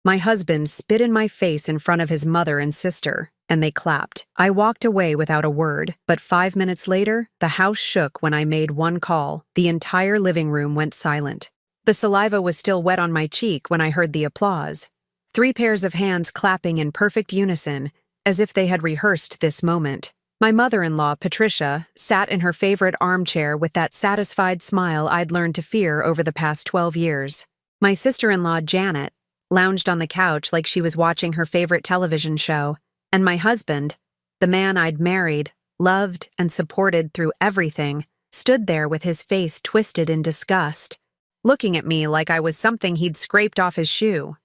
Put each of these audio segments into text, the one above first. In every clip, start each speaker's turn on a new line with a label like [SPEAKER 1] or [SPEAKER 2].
[SPEAKER 1] My husband spit in my face in front of his mother and sister, and they clapped. I walked away without a word, but 5 minutes later, the house shook when I made one call. The entire living room went silent. The saliva was still wet on my cheek when I heard the applause. 3 pairs of hands clapping in perfect unison, as if they had rehearsed this moment. My mother-in-law, Patricia, sat in her favorite armchair with that satisfied smile I'd learned to fear over the past 12 years. My sister-in-law, Janet, lounged on the couch like she was watching her favorite television show, and my husband, the man I'd married, loved, and supported through everything, stood there with his face twisted in disgust, looking at me like I was something he'd scraped off his shoe.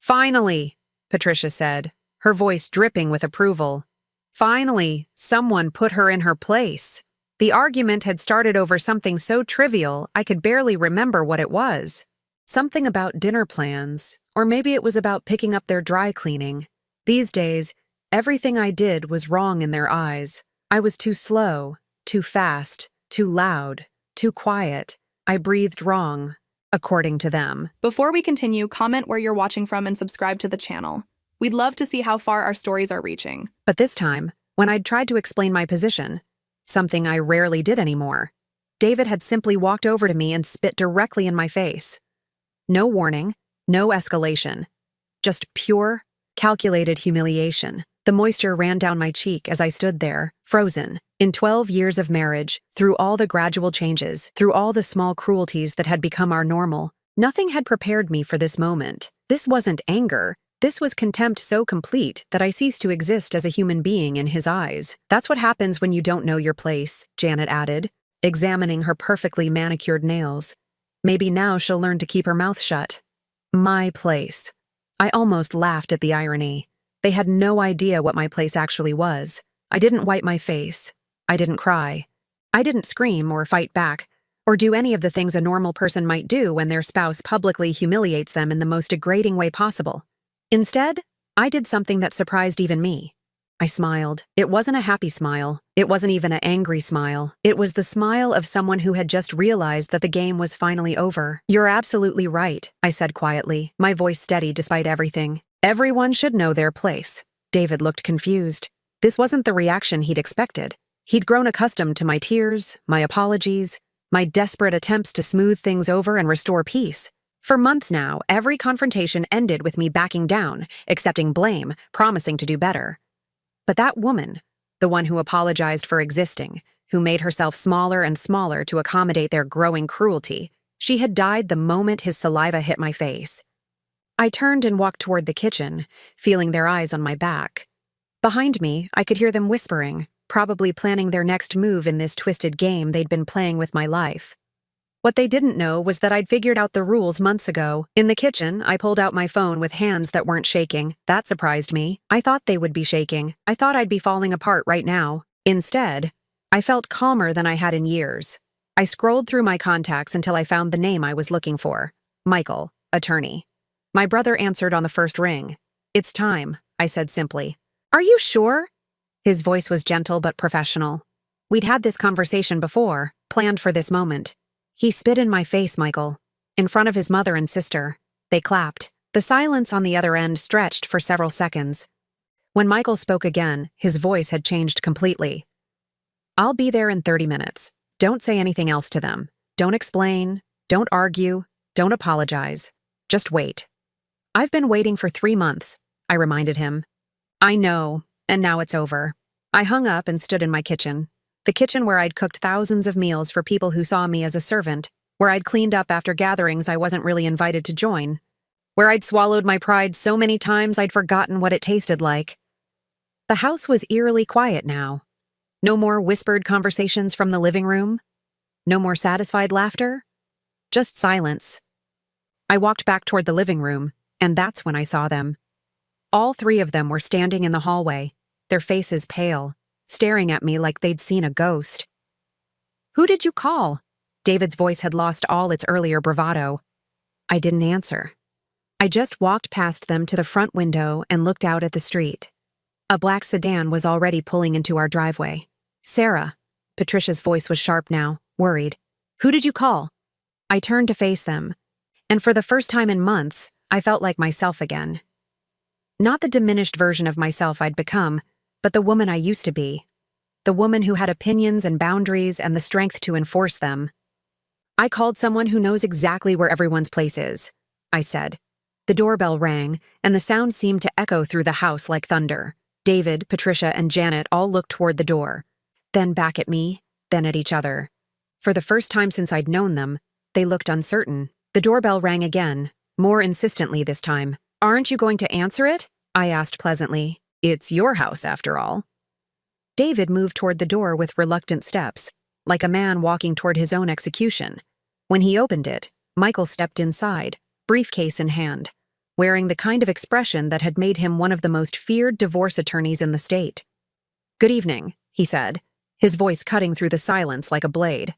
[SPEAKER 1] "Finally," Patricia said, her voice dripping with approval. "Finally, someone put her in her place." The argument had started over something so trivial I could barely remember what it was. Something about dinner plans, or maybe it was about picking up their dry cleaning. These days, everything I did was wrong in their eyes. I was too slow, too fast, too loud, too quiet. I breathed wrong, according to them.
[SPEAKER 2] Before we continue, comment where you're watching from and subscribe to the channel. We'd love to see how far our stories are reaching.
[SPEAKER 1] But this time, when I'd tried to explain my position, something I rarely did anymore, David had simply walked over to me and spit directly in my face. No warning, no escalation. Just pure, calculated humiliation. The moisture ran down my cheek as I stood there, frozen. In 12 years of marriage, through all the gradual changes, through all the small cruelties that had become our normal, nothing had prepared me for this moment. This wasn't anger. This was contempt so complete that I ceased to exist as a human being in his eyes. "That's what happens when you don't know your place," Janet added, examining her perfectly manicured nails. "Maybe now she'll learn to keep her mouth shut." My place. I almost laughed at the irony. They had no idea what my place actually was. I didn't wipe my face. I didn't cry. I didn't scream or fight back, or do any of the things a normal person might do when their spouse publicly humiliates them in the most degrading way possible. Instead, I did something that surprised even me. I smiled. It wasn't a happy smile. It wasn't even an angry smile. It was the smile of someone who had just realized that the game was finally over. "You're absolutely right," I said quietly, my voice steady despite everything. "Everyone should know their place." David looked confused. This wasn't the reaction he'd expected. He'd grown accustomed to my tears, my apologies, my desperate attempts to smooth things over and restore peace. For months now, every confrontation ended with me backing down, accepting blame, promising to do better. But that woman, the one who apologized for existing, who made herself smaller and smaller to accommodate their growing cruelty, she had died the moment his saliva hit my face. I turned and walked toward the kitchen, feeling their eyes on my back. Behind me, I could hear them whispering, probably planning their next move in this twisted game they'd been playing with my life. What they didn't know was that I'd figured out the rules months ago. In the kitchen, I pulled out my phone with hands that weren't shaking. That surprised me. I thought they would be shaking. I thought I'd be falling apart right now. Instead, I felt calmer than I had in years. I scrolled through my contacts until I found the name I was looking for. Michael, attorney. My brother answered on the first ring. "It's time," I said simply. "Are you sure?" His voice was gentle but professional. We'd had this conversation before, planned for this moment. He spit in my face, Michael, in front of his mother and sister. They clapped. The silence on the other end stretched for several seconds. When Michael spoke again, his voice had changed completely. "I'll be there in 30 minutes. Don't say anything else to them. Don't explain. Don't argue. Don't apologize. Just wait." "I've been waiting for 3 months," I reminded him. "I know, and now it's over." I hung up and stood in my kitchen. The kitchen where I'd cooked thousands of meals for people who saw me as a servant, where I'd cleaned up after gatherings I wasn't really invited to join, where I'd swallowed my pride so many times I'd forgotten what it tasted like. The house was eerily quiet now. No more whispered conversations from the living room. No more satisfied laughter. Just silence. I walked back toward the living room, and that's when I saw them. All 3 of them were standing in the hallway, their faces pale, staring at me like they'd seen a ghost. "Who did you call?" David's voice had lost all its earlier bravado. I didn't answer. I just walked past them to the front window and looked out at the street. A black sedan was already pulling into our driveway. "Sarah." Patricia's voice was sharp now, worried. "Who did you call?" I turned to face them, and for the first time in months, I felt like myself again. Not the diminished version of myself I'd become, but the woman I used to be. The woman who had opinions and boundaries and the strength to enforce them. I called someone who knows exactly where everyone's place is, I said. The doorbell rang, and the sound seemed to echo through the house like thunder. David, Patricia, and Janet all looked toward the door, then back at me, then at each other. For the first time since I'd known them, they looked uncertain. The doorbell rang again, more insistently this time. "Aren't you going to answer it?" I asked pleasantly. "It's your house, after all." David moved toward the door with reluctant steps, like a man walking toward his own execution. When he opened it, Michael stepped inside, briefcase in hand, wearing the kind of expression that had made him one of the most feared divorce attorneys in the state. "Good evening," he said, his voice cutting through the silence like a blade.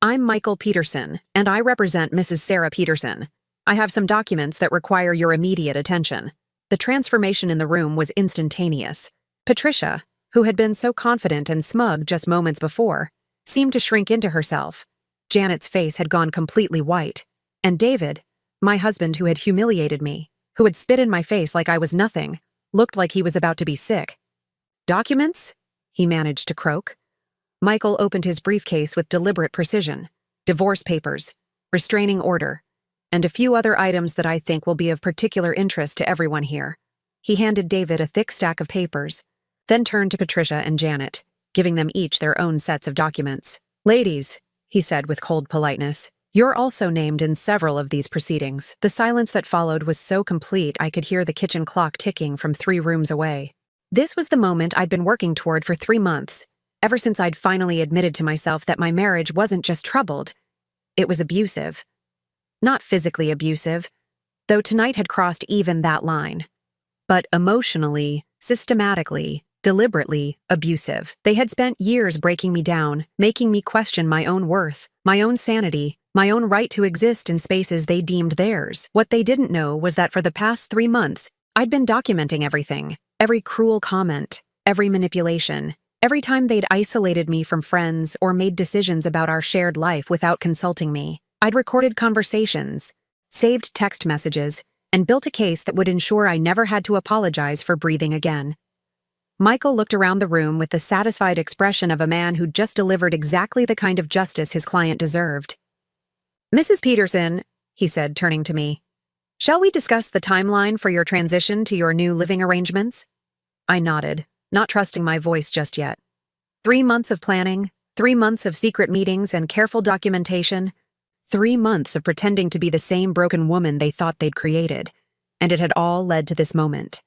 [SPEAKER 1] "I'm Michael Peterson, and I represent Mrs. Sarah Peterson. I have some documents that require your immediate attention." The transformation in the room was instantaneous. Patricia, who had been so confident and smug just moments before, seemed to shrink into herself. Janet's face had gone completely white. And David, my husband who had humiliated me, who had spit in my face like I was nothing, looked like he was about to be sick. "Documents?" he managed to croak. Michael opened his briefcase with deliberate precision. "Divorce papers, restraining order, and a few other items that I think will be of particular interest to everyone here." He handed David a thick stack of papers, then turned to Patricia and Janet, giving them each their own sets of documents. "Ladies," he said with cold politeness, "you're also named in several of these proceedings." The silence that followed was so complete I could hear the kitchen clock ticking from 3 rooms away. This was the moment I'd been working toward for 3 months, ever since I'd finally admitted to myself that my marriage wasn't just troubled, it was abusive. Not physically abusive, though tonight had crossed even that line, but emotionally, systematically, deliberately abusive. They had spent years breaking me down, making me question my own worth, my own sanity, my own right to exist in spaces they deemed theirs. What they didn't know was that for the past 3 months, I'd been documenting everything, every cruel comment, every manipulation, every time they'd isolated me from friends or made decisions about our shared life without consulting me. I'd recorded conversations, saved text messages, and built a case that would ensure I never had to apologize for breathing again. Michael looked around the room with the satisfied expression of a man who'd just delivered exactly the kind of justice his client deserved. "Mrs. Peterson," he said, turning to me, "shall we discuss the timeline for your transition to your new living arrangements?" I nodded, not trusting my voice just yet. 3 months of planning, 3 months of secret meetings and careful documentation, 3 months of pretending to be the same broken woman they thought they'd created, and it had all led to this moment.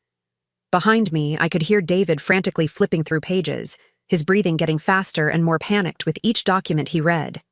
[SPEAKER 1] Behind me, I could hear David frantically flipping through pages, his breathing getting faster and more panicked with each document he read.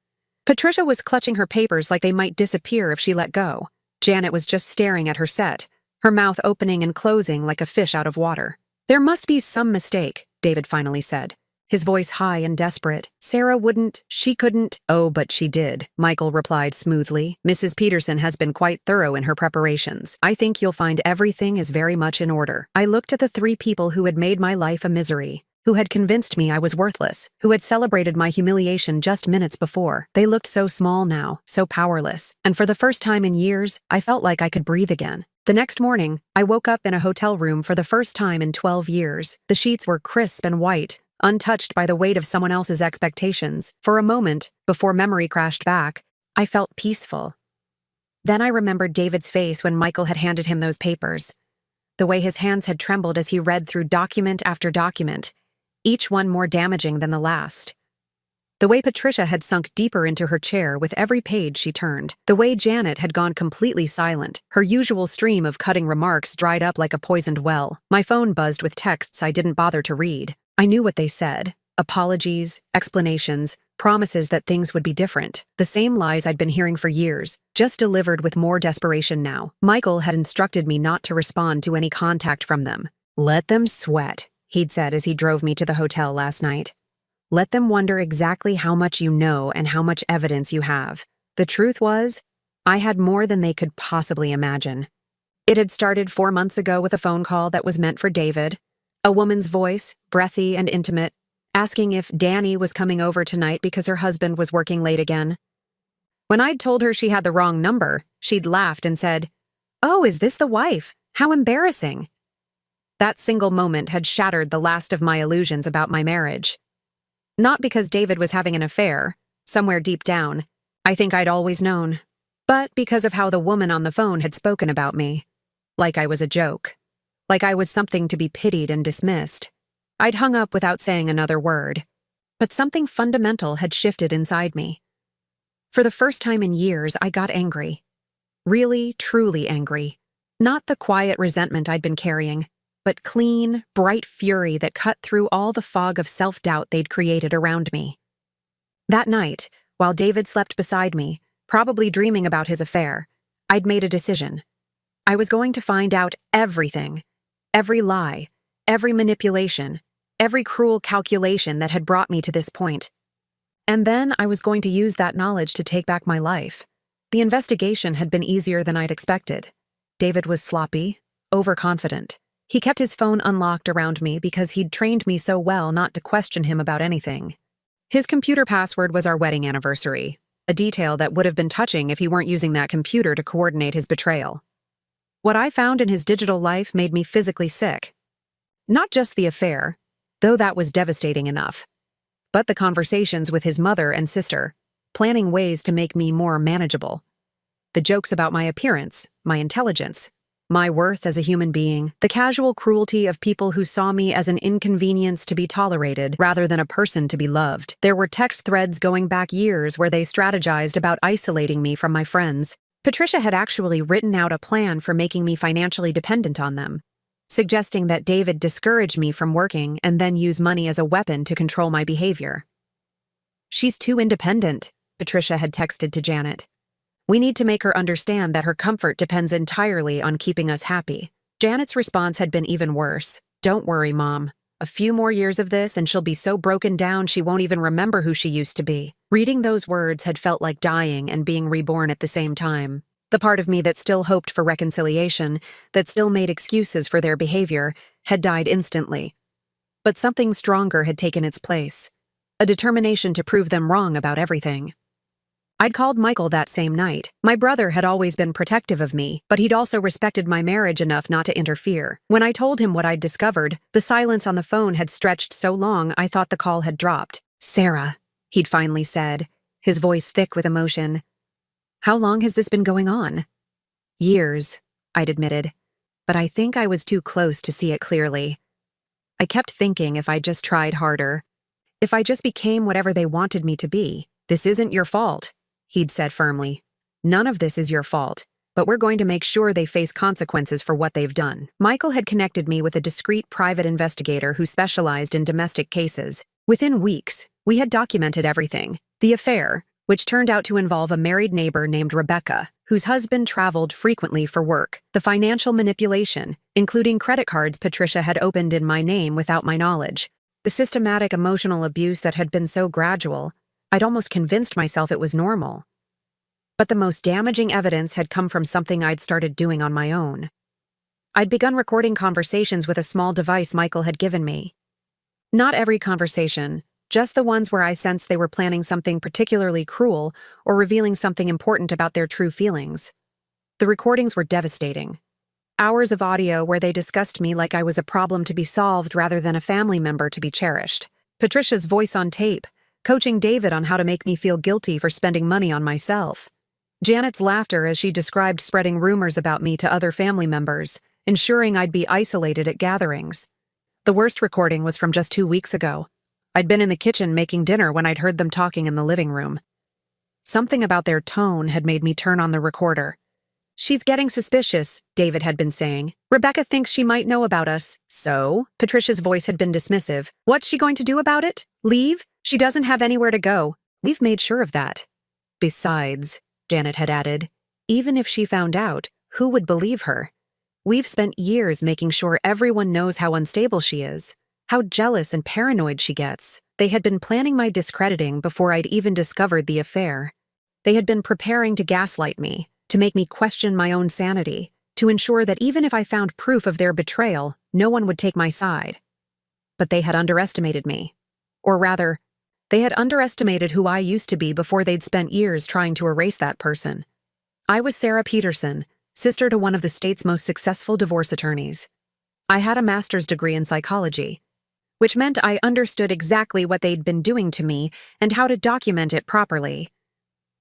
[SPEAKER 1] Patricia was clutching her papers like they might disappear if she let go. Janet was just staring at her set, her mouth opening and closing like a fish out of water. "There must be some mistake," David finally said, his voice high and desperate. "Sarah wouldn't, she couldn't." "Oh, but she did," Michael replied smoothly. "Mrs. Peterson has been quite thorough in her preparations. I think you'll find everything is very much in order." I looked at the 3 people who had made my life a misery, who had convinced me I was worthless, who had celebrated my humiliation just minutes before. They looked so small now, so powerless, and for the first time in years, I felt like I could breathe again. The next morning, I woke up in a hotel room for the first time in 12 years. The sheets were crisp and white, untouched by the weight of someone else's expectations. For a moment, before memory crashed back, I felt peaceful. Then I remembered David's face when Michael had handed him those papers. The way his hands had trembled as he read through document after document, each one more damaging than the last. The way Patricia had sunk deeper into her chair with every page she turned. The way Janet had gone completely silent, her usual stream of cutting remarks dried up like a poisoned well. My phone buzzed with texts I didn't bother to read. I knew what they said. Apologies, explanations, promises that things would be different. The same lies I'd been hearing for years, just delivered with more desperation now. Michael had instructed me not to respond to any contact from them. "Let them sweat," he'd said as he drove me to the hotel last night. "Let them wonder exactly how much you know and how much evidence you have." The truth was, I had more than they could possibly imagine. It had started 4 months ago with a phone call that was meant for David. A woman's voice, breathy and intimate, asking if Danny was coming over tonight because her husband was working late again. When I'd told her she had the wrong number, she'd laughed and said, Oh, is this the wife? How embarrassing. That single moment had shattered the last of my illusions about my marriage. Not because David was having an affair, somewhere deep down, I think I'd always known, but because of how the woman on the phone had spoken about me. Like I was a joke. Like I was something to be pitied and dismissed. I'd hung up without saying another word. But something fundamental had shifted inside me. For the first time in years, I got angry. Really, truly angry. Not the quiet resentment I'd been carrying, but clean, bright fury that cut through all the fog of self-doubt they'd created around me. That night, while David slept beside me, probably dreaming about his affair, I'd made a decision. I was going to find out everything. Every lie, every manipulation, every cruel calculation that had brought me to this point. And then I was going to use that knowledge to take back my life. The investigation had been easier than I'd expected. David was sloppy, overconfident. He kept his phone unlocked around me because he'd trained me so well not to question him about anything. His computer password was our wedding anniversary, a detail that would have been touching if he weren't using that computer to coordinate his betrayal. What I found in his digital life made me physically sick. Not just the affair, though that was devastating enough, but the conversations with his mother and sister, planning ways to make me more manageable. The jokes about my appearance, my intelligence, my worth as a human being, the casual cruelty of people who saw me as an inconvenience to be tolerated rather than a person to be loved. There were text threads going back years where they strategized about isolating me from my friends. Patricia had actually written out a plan for making me financially dependent on them, suggesting that David discourage me from working and then use money as a weapon to control my behavior. "She's too independent," Patricia had texted to Janet. "We need to make her understand that her comfort depends entirely on keeping us happy." Janet's response had been even worse. "Don't worry, Mom. A few more years of this and she'll be so broken down she won't even remember who she used to be." Reading those words had felt like dying and being reborn at the same time. The part of me that still hoped for reconciliation, that still made excuses for their behavior, had died instantly. But something stronger had taken its place. A determination to prove them wrong about everything. I'd called Michael that same night. My brother had always been protective of me, but he'd also respected my marriage enough not to interfere. When I told him what I'd discovered, the silence on the phone had stretched so long I thought the call had dropped. "Sarah," he'd finally said, his voice thick with emotion. "How long has this been going on?" "Years," I'd admitted, but I think I was too close to see it clearly. I kept thinking if I just tried harder, if I just became whatever they wanted me to be. "This isn't your fault," he'd said firmly. "None of this is your fault, but we're going to make sure they face consequences for what they've done." Michael had connected me with a discreet private investigator who specialized in domestic cases. Within weeks, we had documented everything. The affair, which turned out to involve a married neighbor named Rebecca, whose husband traveled frequently for work. The financial manipulation, including credit cards Patricia had opened in my name without my knowledge. The systematic emotional abuse that had been so gradual, I'd almost convinced myself it was normal. But the most damaging evidence had come from something I'd started doing on my own. I'd begun recording conversations with a small device Michael had given me. Not every conversation, just the ones where I sensed they were planning something particularly cruel or revealing something important about their true feelings. The recordings were devastating. Hours of audio where they discussed me like I was a problem to be solved rather than a family member to be cherished. Patricia's voice on tape, coaching David on how to make me feel guilty for spending money on myself. Janet's laughter as she described spreading rumors about me to other family members, ensuring I'd be isolated at gatherings. The worst recording was from just 2 weeks ago. I'd been in the kitchen making dinner when I'd heard them talking in the living room. Something about their tone had made me turn on the recorder. "She's getting suspicious," David had been saying. "Rebecca thinks she might know about us." "So?" Patricia's voice had been dismissive. "What's she going to do about it? Leave? She doesn't have anywhere to go. We've made sure of that." "Besides," Janet had added, "even if she found out, who would believe her? We've spent years making sure everyone knows how unstable she is, how jealous and paranoid she gets." They had been planning my discrediting before I'd even discovered the affair. They had been preparing to gaslight me, to make me question my own sanity, to ensure that even if I found proof of their betrayal, no one would take my side. But they had underestimated me. Or rather, they had underestimated who I used to be before they'd spent years trying to erase that person. I was Sarah Peterson, sister to one of the state's most successful divorce attorneys. I had a master's degree in psychology, which meant I understood exactly what they'd been doing to me and how to document it properly.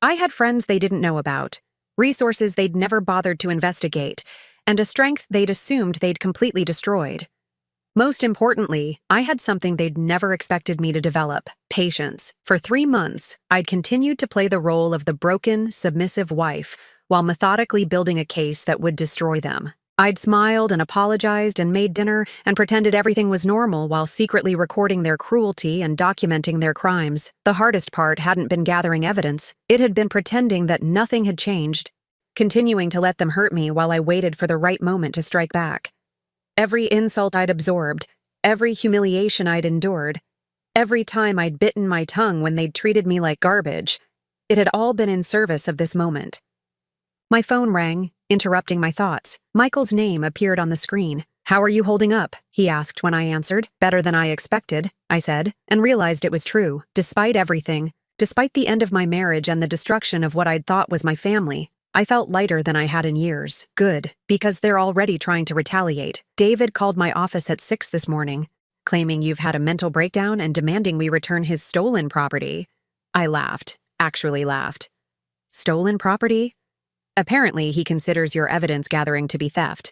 [SPEAKER 1] I had friends they didn't know about, resources they'd never bothered to investigate, and a strength they'd assumed they'd completely destroyed. Most importantly, I had something they'd never expected me to develop: patience. For 3 months, I'd continued to play the role of the broken, submissive wife while methodically building a case that would destroy them. I'd smiled and apologized and made dinner and pretended everything was normal while secretly recording their cruelty and documenting their crimes. The hardest part hadn't been gathering evidence. It had been pretending that nothing had changed, continuing to let them hurt me while I waited for the right moment to strike back. Every insult I'd absorbed, every humiliation I'd endured, every time I'd bitten my tongue when they'd treated me like garbage, it had all been in service of this moment. My phone rang, interrupting my thoughts. Michael's name appeared on the screen. "How are you holding up?" he asked when I answered. "Better than I expected," I said, and realized it was true. Despite everything, despite the end of my marriage and the destruction of what I'd thought was my family, I felt lighter than I had in years. Good, because they're already trying to retaliate. David called my office at 6 this morning, claiming you've had a mental breakdown and demanding we return his stolen property. I laughed, actually laughed. Stolen property? Apparently, he considers your evidence gathering to be theft.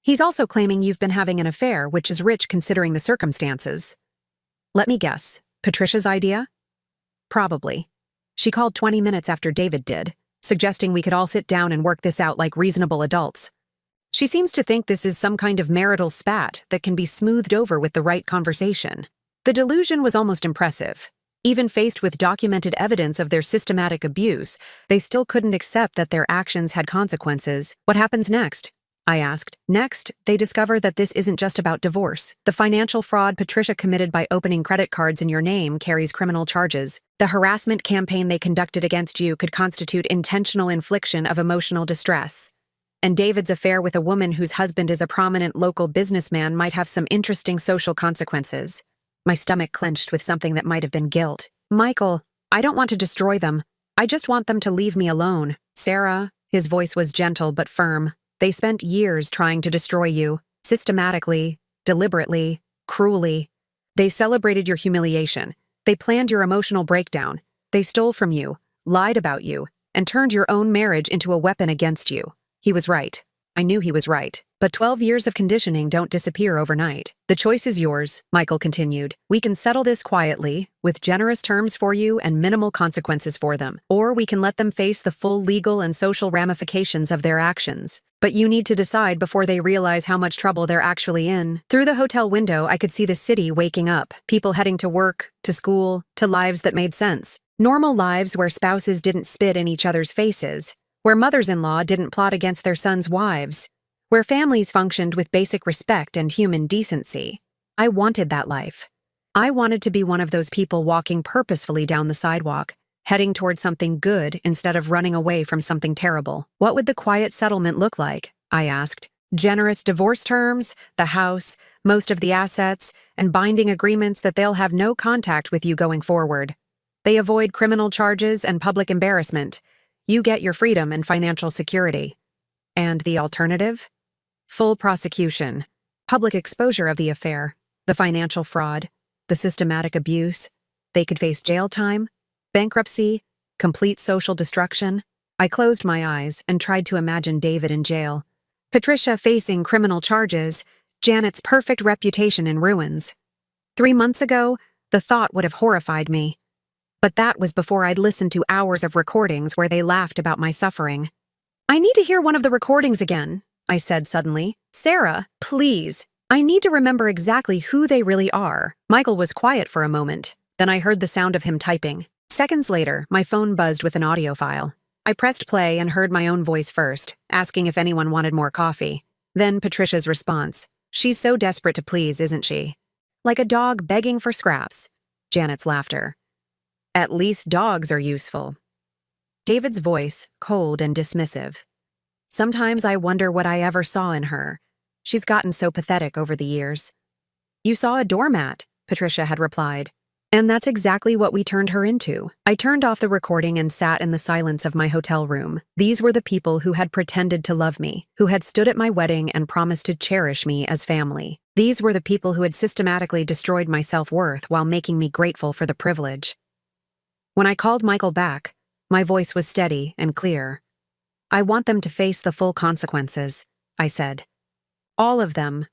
[SPEAKER 1] He's also claiming you've been having an affair, which is rich considering the circumstances. Let me guess, Patricia's idea? Probably. She called 20 minutes after David did, suggesting we could all sit down and work this out like reasonable adults. She seems to think this is some kind of marital spat that can be smoothed over with the right conversation. The delusion was almost impressive. Even faced with documented evidence of their systematic abuse, they still couldn't accept that their actions had consequences. What happens next? I asked. Next, they discover that this isn't just about divorce. The financial fraud Patricia committed by opening credit cards in your name carries criminal charges. The harassment campaign they conducted against you could constitute intentional infliction of emotional distress. And David's affair with a woman whose husband is a prominent local businessman might have some interesting social consequences. My stomach clenched with something that might have been guilt. Michael, I don't want to destroy them. I just want them to leave me alone. Sarah, his voice was gentle but firm. They spent years trying to destroy you, systematically, deliberately, cruelly. They celebrated your humiliation. They planned your emotional breakdown. They stole from you, lied about you, and turned your own marriage into a weapon against you. He was right. I knew he was right. But 12 years of conditioning don't disappear overnight. The choice is yours, Michael continued. We can settle this quietly, with generous terms for you and minimal consequences for them. Or we can let them face the full legal and social ramifications of their actions. But you need to decide before they realize how much trouble they're actually in. Through the hotel window, I could see the city waking up. People heading to work, to school, to lives that made sense. Normal lives where spouses didn't spit in each other's faces, where mothers-in-law didn't plot against their sons' wives, where families functioned with basic respect and human decency. I wanted that life. I wanted to be one of those people walking purposefully down the sidewalk, heading toward something good instead of running away from something terrible. What would the quiet settlement look like? I asked. Generous divorce terms, the house, most of the assets, and binding agreements that they'll have no contact with you going forward. They avoid criminal charges and public embarrassment. You get your freedom and financial security. And the alternative? Full prosecution, public exposure of the affair, the financial fraud, the systematic abuse. They could face jail time, bankruptcy, complete social destruction. I closed my eyes and tried to imagine David in jail. Patricia facing criminal charges, Janet's perfect reputation in ruins. 3 months ago, the thought would have horrified me. But that was before I'd listened to hours of recordings where they laughed about my suffering. I need to hear one of the recordings again, I said suddenly. Sarah, please. I need to remember exactly who they really are. Michael was quiet for a moment. Then I heard the sound of him typing. Seconds later, my phone buzzed with an audio file. I pressed play and heard my own voice first, asking if anyone wanted more coffee. Then Patricia's response. She's so desperate to please, isn't she? Like a dog begging for scraps. Janet's laughter. At least dogs are useful. David's voice, cold and dismissive. Sometimes I wonder what I ever saw in her. She's gotten so pathetic over the years. You saw a doormat, Patricia had replied. And that's exactly what we turned her into. I turned off the recording and sat in the silence of my hotel room. These were the people who had pretended to love me, who had stood at my wedding and promised to cherish me as family. These were the people who had systematically destroyed my self-worth while making me grateful for the privilege. When I called Michael back, my voice was steady and clear. I want them to face the full consequences, I said. All of them.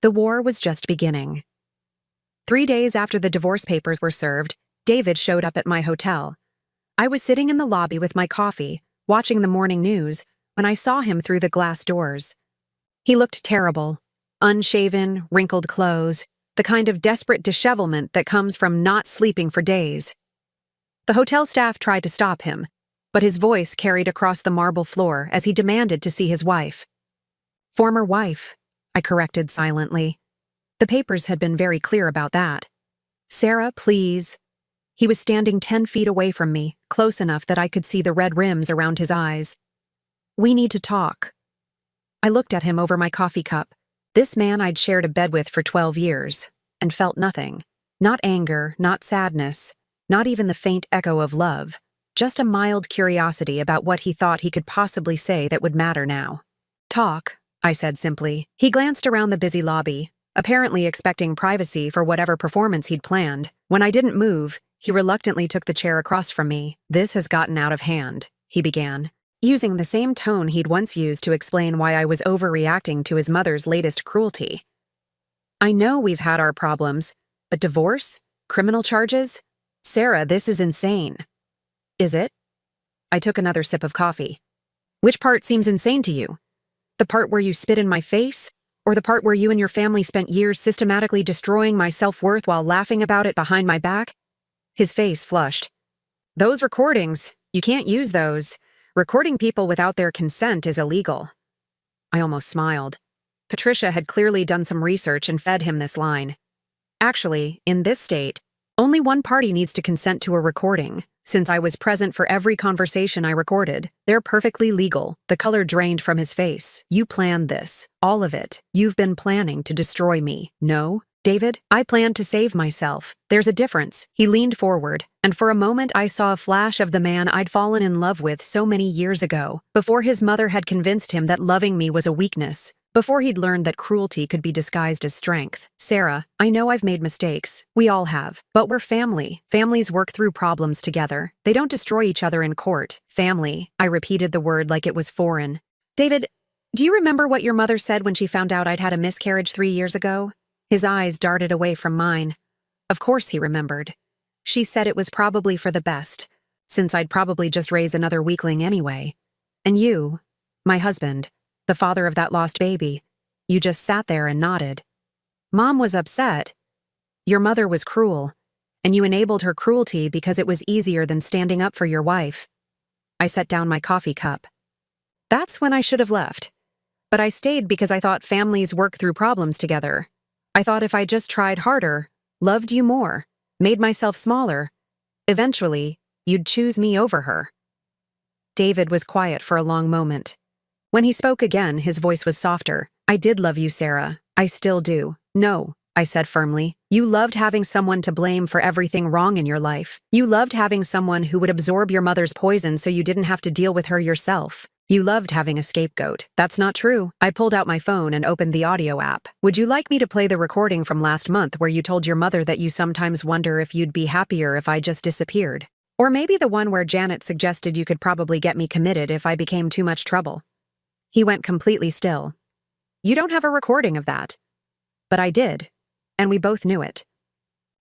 [SPEAKER 1] The war was just beginning. 3 days after the divorce papers were served, David showed up at my hotel. I was sitting in the lobby with my coffee, watching the morning news, when I saw him through the glass doors. He looked terrible. Unshaven, wrinkled clothes, the kind of desperate dishevelment that comes from not sleeping for days. The hotel staff tried to stop him, but his voice carried across the marble floor as he demanded to see his wife. Former wife, I corrected silently. The papers had been very clear about that. Sarah, please. He was standing 10 feet away from me, close enough that I could see the red rims around his eyes. We need to talk. I looked at him over my coffee cup. This man I'd shared a bed with for 12 years, and felt nothing. Not anger, not sadness, not even the faint echo of love, just a mild curiosity about what he thought he could possibly say that would matter now. Talk, I said simply. He glanced around the busy lobby, apparently expecting privacy for whatever performance he'd planned. When I didn't move, he reluctantly took the chair across from me. This has gotten out of hand, he began, using the same tone he'd once used to explain why I was overreacting to his mother's latest cruelty. I know we've had our problems, but divorce? Criminal charges? Sarah, this is insane. Is it? I took another sip of coffee. Which part seems insane to you? The part where you spit in my face? Or the part where you and your family spent years systematically destroying my self-worth while laughing about it behind my back? His face flushed. Those recordings, you can't use those. Recording people without their consent is illegal. I almost smiled. Patricia had clearly done some research and fed him this line. Actually, in this state, only one party needs to consent to a recording. Since I was present for every conversation I recorded, they're perfectly legal. The color drained from his face. You planned this. All of it. You've been planning to destroy me. No? David, I planned to save myself. There's a difference. He leaned forward, and for a moment I saw a flash of the man I'd fallen in love with so many years ago, before his mother had convinced him that loving me was a weakness. Before he'd learned that cruelty could be disguised as strength. Sarah, I know I've made mistakes. We all have. But we're family. Families work through problems together. They don't destroy each other in court. Family. I repeated the word like it was foreign. David, do you remember what your mother said when she found out I'd had a miscarriage 3 years ago? His eyes darted away from mine. Of course he remembered. She said it was probably for the best, since I'd probably just raise another weakling anyway. And you, my husband, the father of that lost baby, you just sat there and nodded. Mom was upset. Your mother was cruel, and you enabled her cruelty because it was easier than standing up for your wife. I set down my coffee cup. That's when I should have left. But I stayed because I thought families work through problems together. I thought if I just tried harder, loved you more, made myself smaller, eventually, you'd choose me over her. David was quiet for a long moment. When he spoke again, his voice was softer. I did love you, Sarah. I still do. No, I said firmly. You loved having someone to blame for everything wrong in your life. You loved having someone who would absorb your mother's poison so you didn't have to deal with her yourself. You loved having a scapegoat. That's not true. I pulled out my phone and opened the audio app. Would you like me to play the recording from last month where you told your mother that you sometimes wonder if you'd be happier if I just disappeared? Or maybe the one where Janet suggested you could probably get me committed if I became too much trouble? He went completely still. You don't have a recording of that. But I did, and we both knew it.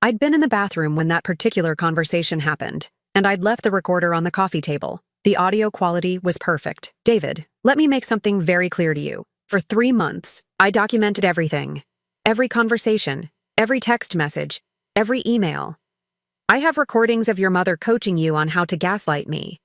[SPEAKER 1] I'd been in the bathroom when that particular conversation happened, and I'd left the recorder on the coffee table. The audio quality was perfect. David, let me make something very clear to you. For 3 months, I documented everything. Every conversation, every text message, every email. I have recordings of your mother coaching you on how to gaslight me.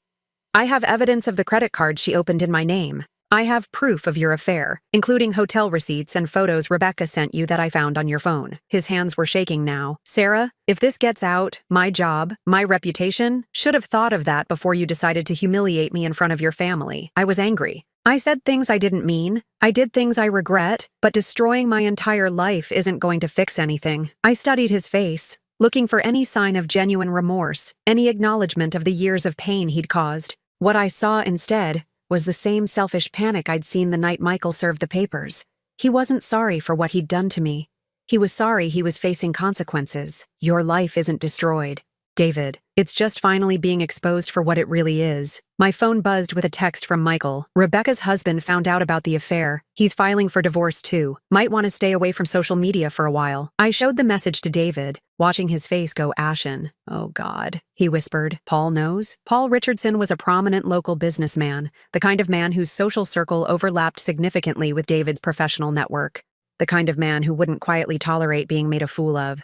[SPEAKER 1] I have evidence of the credit cards she opened in my name. I have proof of your affair, including hotel receipts and photos Rebecca sent you that I found on your phone. His hands were shaking now. Sarah, if this gets out, my job, my reputation, should have thought of that before you decided to humiliate me in front of your family. I was angry. I said things I didn't mean. I did things I regret, but destroying my entire life isn't going to fix anything. I studied his face, looking for any sign of genuine remorse, any acknowledgement of the years of pain he'd caused. What I saw instead was the same selfish panic I'd seen the night Michael served the papers. He wasn't sorry for what he'd done to me. He was sorry he was facing consequences. Your life isn't destroyed, David. It's just finally being exposed for what it really is. My phone buzzed with a text from Michael. Rebecca's husband found out about the affair. He's filing for divorce too. Might want to stay away from social media for a while. I showed the message to David, watching his face go ashen. Oh God, he whispered. Paul knows? Paul Richardson was a prominent local businessman, the kind of man whose social circle overlapped significantly with David's professional network. The kind of man who wouldn't quietly tolerate being made a fool of.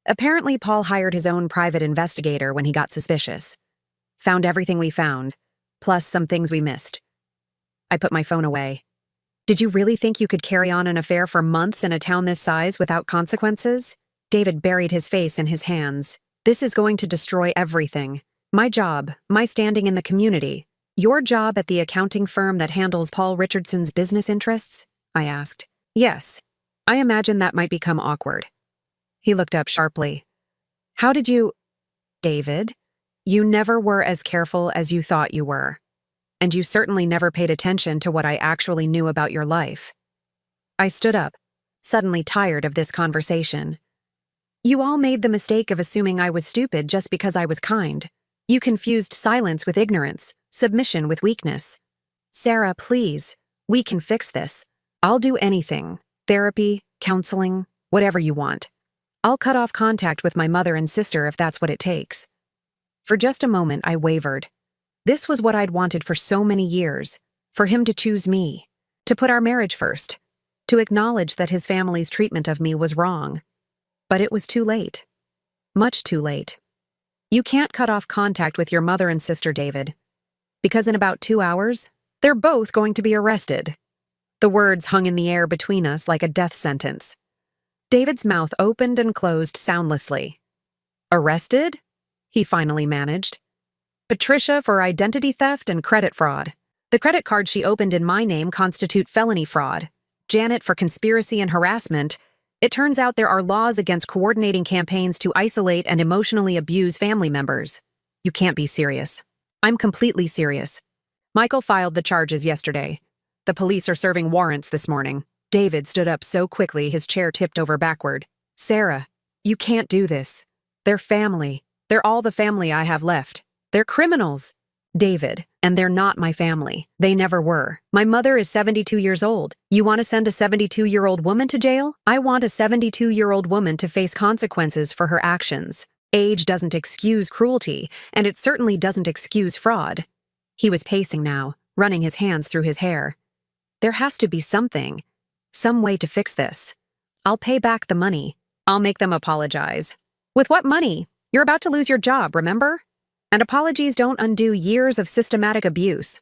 [SPEAKER 1] Apparently, Paul hired his own private investigator when he got suspicious. Found everything we found, plus some things we missed. I put my phone away. Did you really think you could carry on an affair for months in a town this size without consequences? David buried his face in his hands. This is going to destroy everything. My job, my standing in the community. Your job at the accounting firm that handles Paul Richardson's business interests? I asked. Yes. I imagine that might become awkward. He looked up sharply. How did you... David, you never were as careful as you thought you were. And you certainly never paid attention to what I actually knew about your life. I stood up, suddenly tired of this conversation. You all made the mistake of assuming I was stupid just because I was kind. You confused silence with ignorance, submission with weakness. Sarah, please, we can fix this. I'll do anything. Therapy, counseling, whatever you want. I'll cut off contact with my mother and sister if that's what it takes. For just a moment, I wavered. This was what I'd wanted for so many years, for him to choose me, to put our marriage first, to acknowledge that his family's treatment of me was wrong. But it was too late. Much too late. You can't cut off contact with your mother and sister, David, because in about 2 hours, they're both going to be arrested. The words hung in the air between us like a death sentence. David's mouth opened and closed soundlessly. Arrested? He finally managed. Patricia for identity theft and credit fraud. The credit cards she opened in my name constitute felony fraud. Janet for conspiracy and harassment. It turns out there are laws against coordinating campaigns to isolate and emotionally abuse family members. You can't be serious. I'm completely serious. Michael filed the charges yesterday. The police are serving warrants this morning. David stood up so quickly his chair tipped over backward. Sarah, you can't do this. They're family. They're all the family I have left. They're criminals. David, and they're not my family. They never were. My mother is 72 years old. You want to send a 72-year-old woman to jail? I want a 72-year-old woman to face consequences for her actions. Age doesn't excuse cruelty, and it certainly doesn't excuse fraud. He was pacing now, running his hands through his hair. There has to be something. Some way to fix this. I'll pay back the money. I'll make them apologize. With what money? You're about to lose your job, remember? And apologies don't undo years of systematic abuse.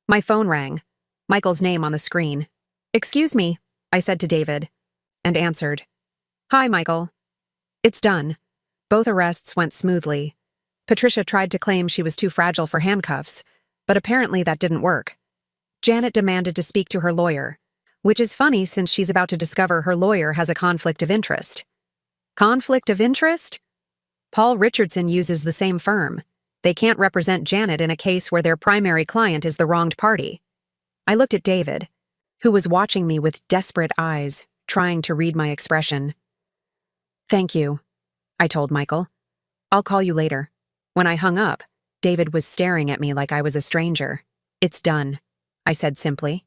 [SPEAKER 1] My phone rang. Michael's name on the screen. Excuse me, I said to David, and answered. Hi, Michael. It's done. Both arrests went smoothly. Patricia tried to claim she was too fragile for handcuffs, but apparently that didn't work. Janet demanded to speak to her lawyer. Which is funny since she's about to discover her lawyer has a conflict of interest. Conflict of interest? Paul Richardson uses the same firm. They can't represent Janet in a case where their primary client is the wronged party. I looked at David, who was watching me with desperate eyes, trying to read my expression. Thank you, I told Michael. I'll call you later. When I hung up, David was staring at me like I was a stranger. It's done, I said simply.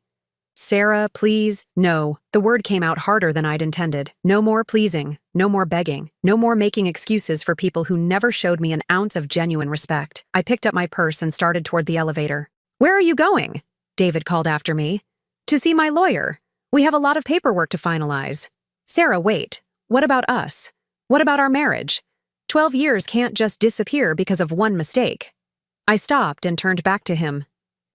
[SPEAKER 1] Sarah, please, no. The word came out harder than I'd intended. No more pleasing, no more begging, no more making excuses for people who never showed me an ounce of genuine respect. I picked up my purse and started toward the elevator. Where are you going? David called after me. To see my lawyer. We have a lot of paperwork to finalize. Sarah, wait. What about us? What about our marriage? 12 years can't just disappear because of one mistake. I stopped and turned back to him.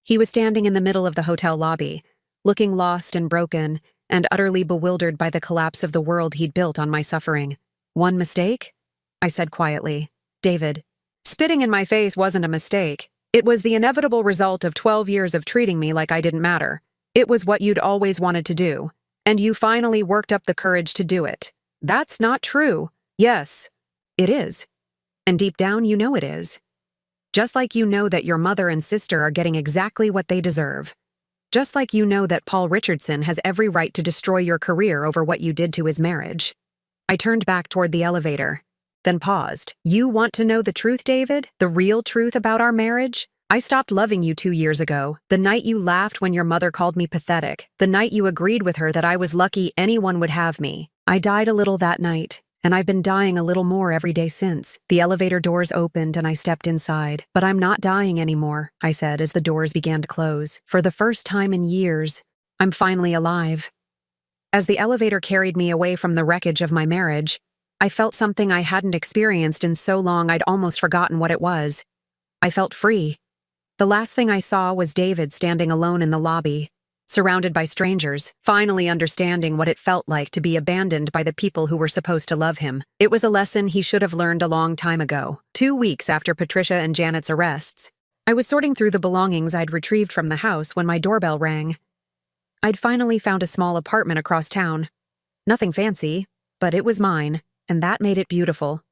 [SPEAKER 1] He was standing in the middle of the hotel lobby, looking lost and broken, and utterly bewildered by the collapse of the world he'd built on my suffering. One mistake? I said quietly. David. Spitting in my face wasn't a mistake. It was the inevitable result of 12 years of treating me like I didn't matter. It was what you'd always wanted to do, and you finally worked up the courage to do it. That's not true. Yes, It is. And deep down, you know it is. Just like you know that your mother and sister are getting exactly what they deserve. Just like you know that Paul Richardson has every right to destroy your career over what you did to his marriage. I turned back toward the elevator, then paused. You want to know the truth, David? The real truth about our marriage? I stopped loving you 2 years ago, the night you laughed when your mother called me pathetic, the night you agreed with her that I was lucky anyone would have me. I died a little that night, and I've been dying a little more every day since. The elevator doors opened and I stepped inside. But I'm not dying anymore, I said as the doors began to close. For the first time in years, I'm finally alive. As the elevator carried me away from the wreckage of my marriage, I felt something I hadn't experienced in so long I'd almost forgotten what it was. I felt free. The last thing I saw was David standing alone in the lobby, surrounded by strangers, finally understanding what it felt like to be abandoned by the people who were supposed to love him. It was a lesson he should have learned a long time ago. 2 weeks after Patricia and Janet's arrests, I was sorting through the belongings I'd retrieved from the house when my doorbell rang. I'd finally found a small apartment across town. Nothing fancy, but it was mine, and that made it beautiful.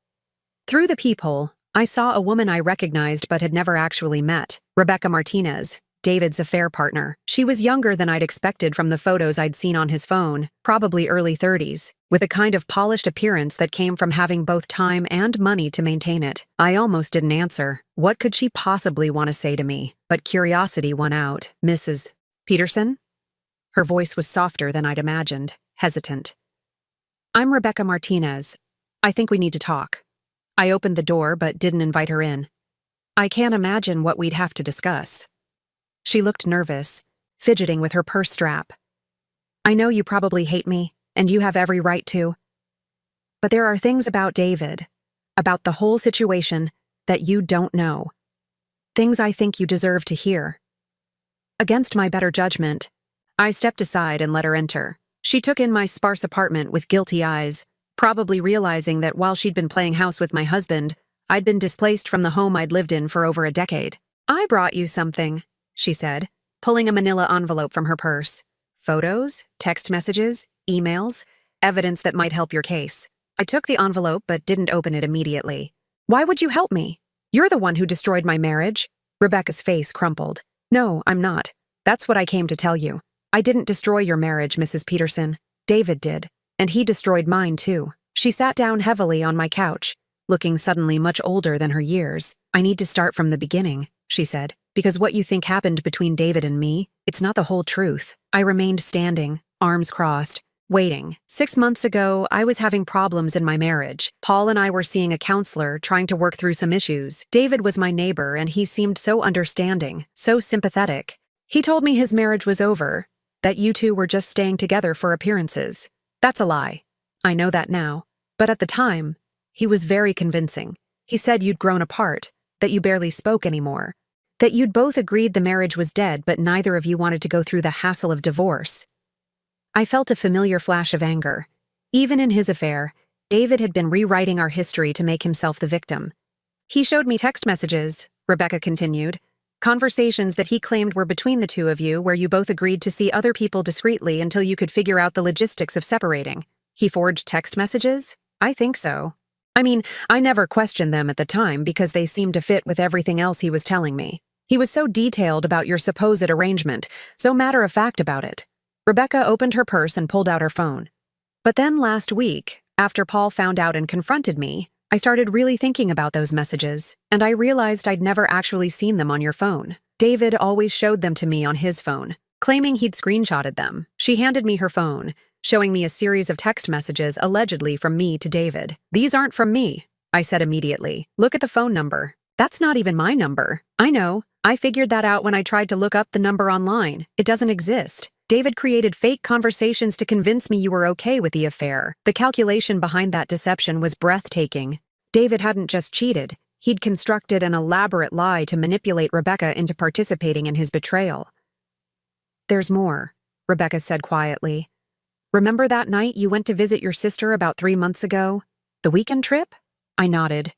[SPEAKER 1] Through the peephole, I saw a woman I recognized but had never actually met, Rebecca Martinez, David's affair partner. She was younger than I'd expected from the photos I'd seen on his phone, probably early 30s, with a kind of polished appearance that came from having both time and money to maintain it. I almost didn't answer. What could she possibly want to say to me? But curiosity won out. Mrs. Peterson? Her voice was softer than I'd imagined, hesitant. I'm Rebecca Martinez. I think we need to talk. I opened the door but didn't invite her in. I can't imagine what we'd have to discuss. She looked nervous, fidgeting with her purse strap. I know you probably hate me, and you have every right to. But there are things about David, about the whole situation, that you don't know. Things I think you deserve to hear. Against my better judgment, I stepped aside and let her enter. She took in my sparse apartment with guilty eyes, probably realizing that while she'd been playing house with my husband, I'd been displaced from the home I'd lived in for over a decade. I brought you something, she said, pulling a manila envelope from her purse. Photos, text messages, emails, evidence that might help your case. I took the envelope but didn't open it immediately. Why would you help me? You're the one who destroyed my marriage. Rebecca's face crumpled. No, I'm not. That's what I came to tell you. I didn't destroy your marriage, Mrs. Peterson. David did. And he destroyed mine, too. She sat down heavily on my couch, looking suddenly much older than her years. I need to start from the beginning, she said, because what you think happened between David and me, it's not the whole truth. I remained standing, arms crossed, waiting. 6 months ago, I was having problems in my marriage. Paul and I were seeing a counselor, trying to work through some issues. David was my neighbor, and he seemed so understanding, so sympathetic. He told me his marriage was over, that you two were just staying together for appearances. That's a lie. I know that now. But at the time, he was very convincing. He said you'd grown apart, that you barely spoke anymore, that you'd both agreed the marriage was dead but neither of you wanted to go through the hassle of divorce. I felt a familiar flash of anger. Even in his affair, David had been rewriting our history to make himself the victim. He showed me text messages, Rebecca continued, conversations that he claimed were between the two of you where you both agreed to see other people discreetly until you could figure out the logistics of separating. He forged text messages? I think so. I mean, I never questioned them at the time because they seemed to fit with everything else he was telling me. He was so detailed about your supposed arrangement, so matter-of-fact about it. Rebecca opened her purse and pulled out her phone. But then last week, after Paul found out and confronted me, I started really thinking about those messages, and I realized I'd never actually seen them on your phone. David always showed them to me on his phone, claiming he'd screenshotted them. She handed me her phone, showing me a series of text messages allegedly from me to David. These aren't from me, I said immediately. Look at the phone number. That's not even my number. I know. I figured that out when I tried to look up the number online. It doesn't exist. David created fake conversations to convince me you were okay with the affair. The calculation behind that deception was breathtaking. David hadn't just cheated. He'd constructed an elaborate lie to manipulate Rebecca into participating in his betrayal. There's more, Rebecca said quietly. Remember that night you went to visit your sister about 3 months ago? The weekend trip? I nodded.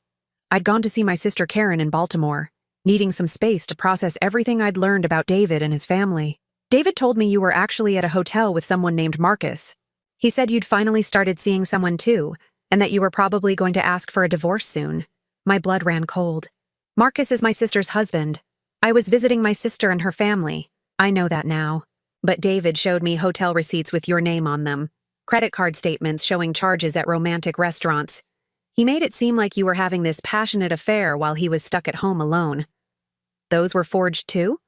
[SPEAKER 1] I'd gone to see my sister Karen in Baltimore, needing some space to process everything I'd learned about David and his family. David told me you were actually at a hotel with someone named Marcus. He said you'd finally started seeing someone too, and that you were probably going to ask for a divorce soon. My blood ran cold. Marcus is my sister's husband. I was visiting my sister and her family. I know that now. But David showed me hotel receipts with your name on them, credit card statements showing charges at romantic restaurants. He made it seem like you were having this passionate affair while he was stuck at home alone. Those were forged too?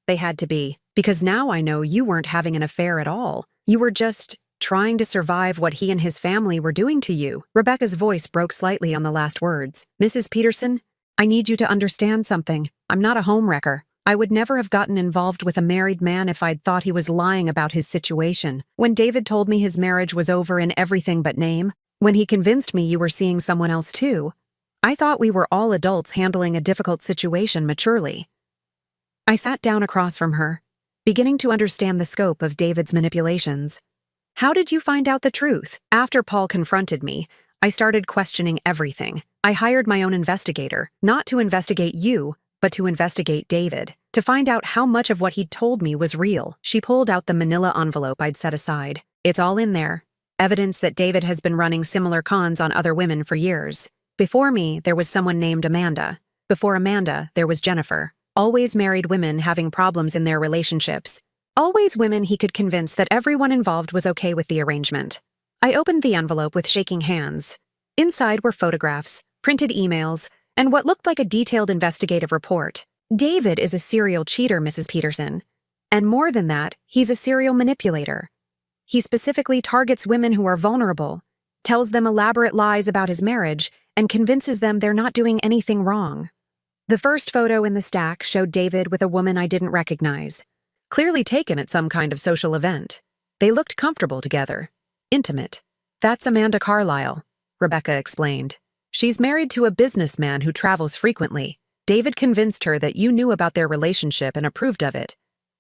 [SPEAKER 1] They had to be, because now I know you weren't having an affair at all. You were just trying to survive what he and his family were doing to you. Rebecca's voice broke slightly on the last words. Mrs. Peterson, I need you to understand something. I'm not a homewrecker. I would never have gotten involved with a married man if I'd thought he was lying about his situation. When David told me his marriage was over in everything but name, when he convinced me you were seeing someone else too, I thought we were all adults handling a difficult situation maturely. I sat down across from her, beginning to understand the scope of David's manipulations. How did you find out the truth? After Paul confronted me, I started questioning everything. I hired my own investigator, not to investigate you, but to investigate David, to find out how much of what he'd told me was real. She pulled out the manila envelope I'd set aside. It's all in there. Evidence that David has been running similar cons on other women for years. Before me, there was someone named Amanda. Before Amanda, there was Jennifer. Always married women having problems in their relationships. Always women he could convince that everyone involved was okay with the arrangement. I opened the envelope with shaking hands. Inside were photographs, printed emails, and what looked like a detailed investigative report. David is a serial cheater, Mrs. Peterson. And more than that, he's a serial manipulator. He specifically targets women who are vulnerable, tells them elaborate lies about his marriage, and convinces them they're not doing anything wrong. The first photo in the stack showed David with a woman I didn't recognize, clearly taken at some kind of social event. They looked comfortable together, intimate. That's Amanda Carlisle, Rebecca explained. She's married to a businessman who travels frequently. David convinced her that you knew about their relationship and approved of it.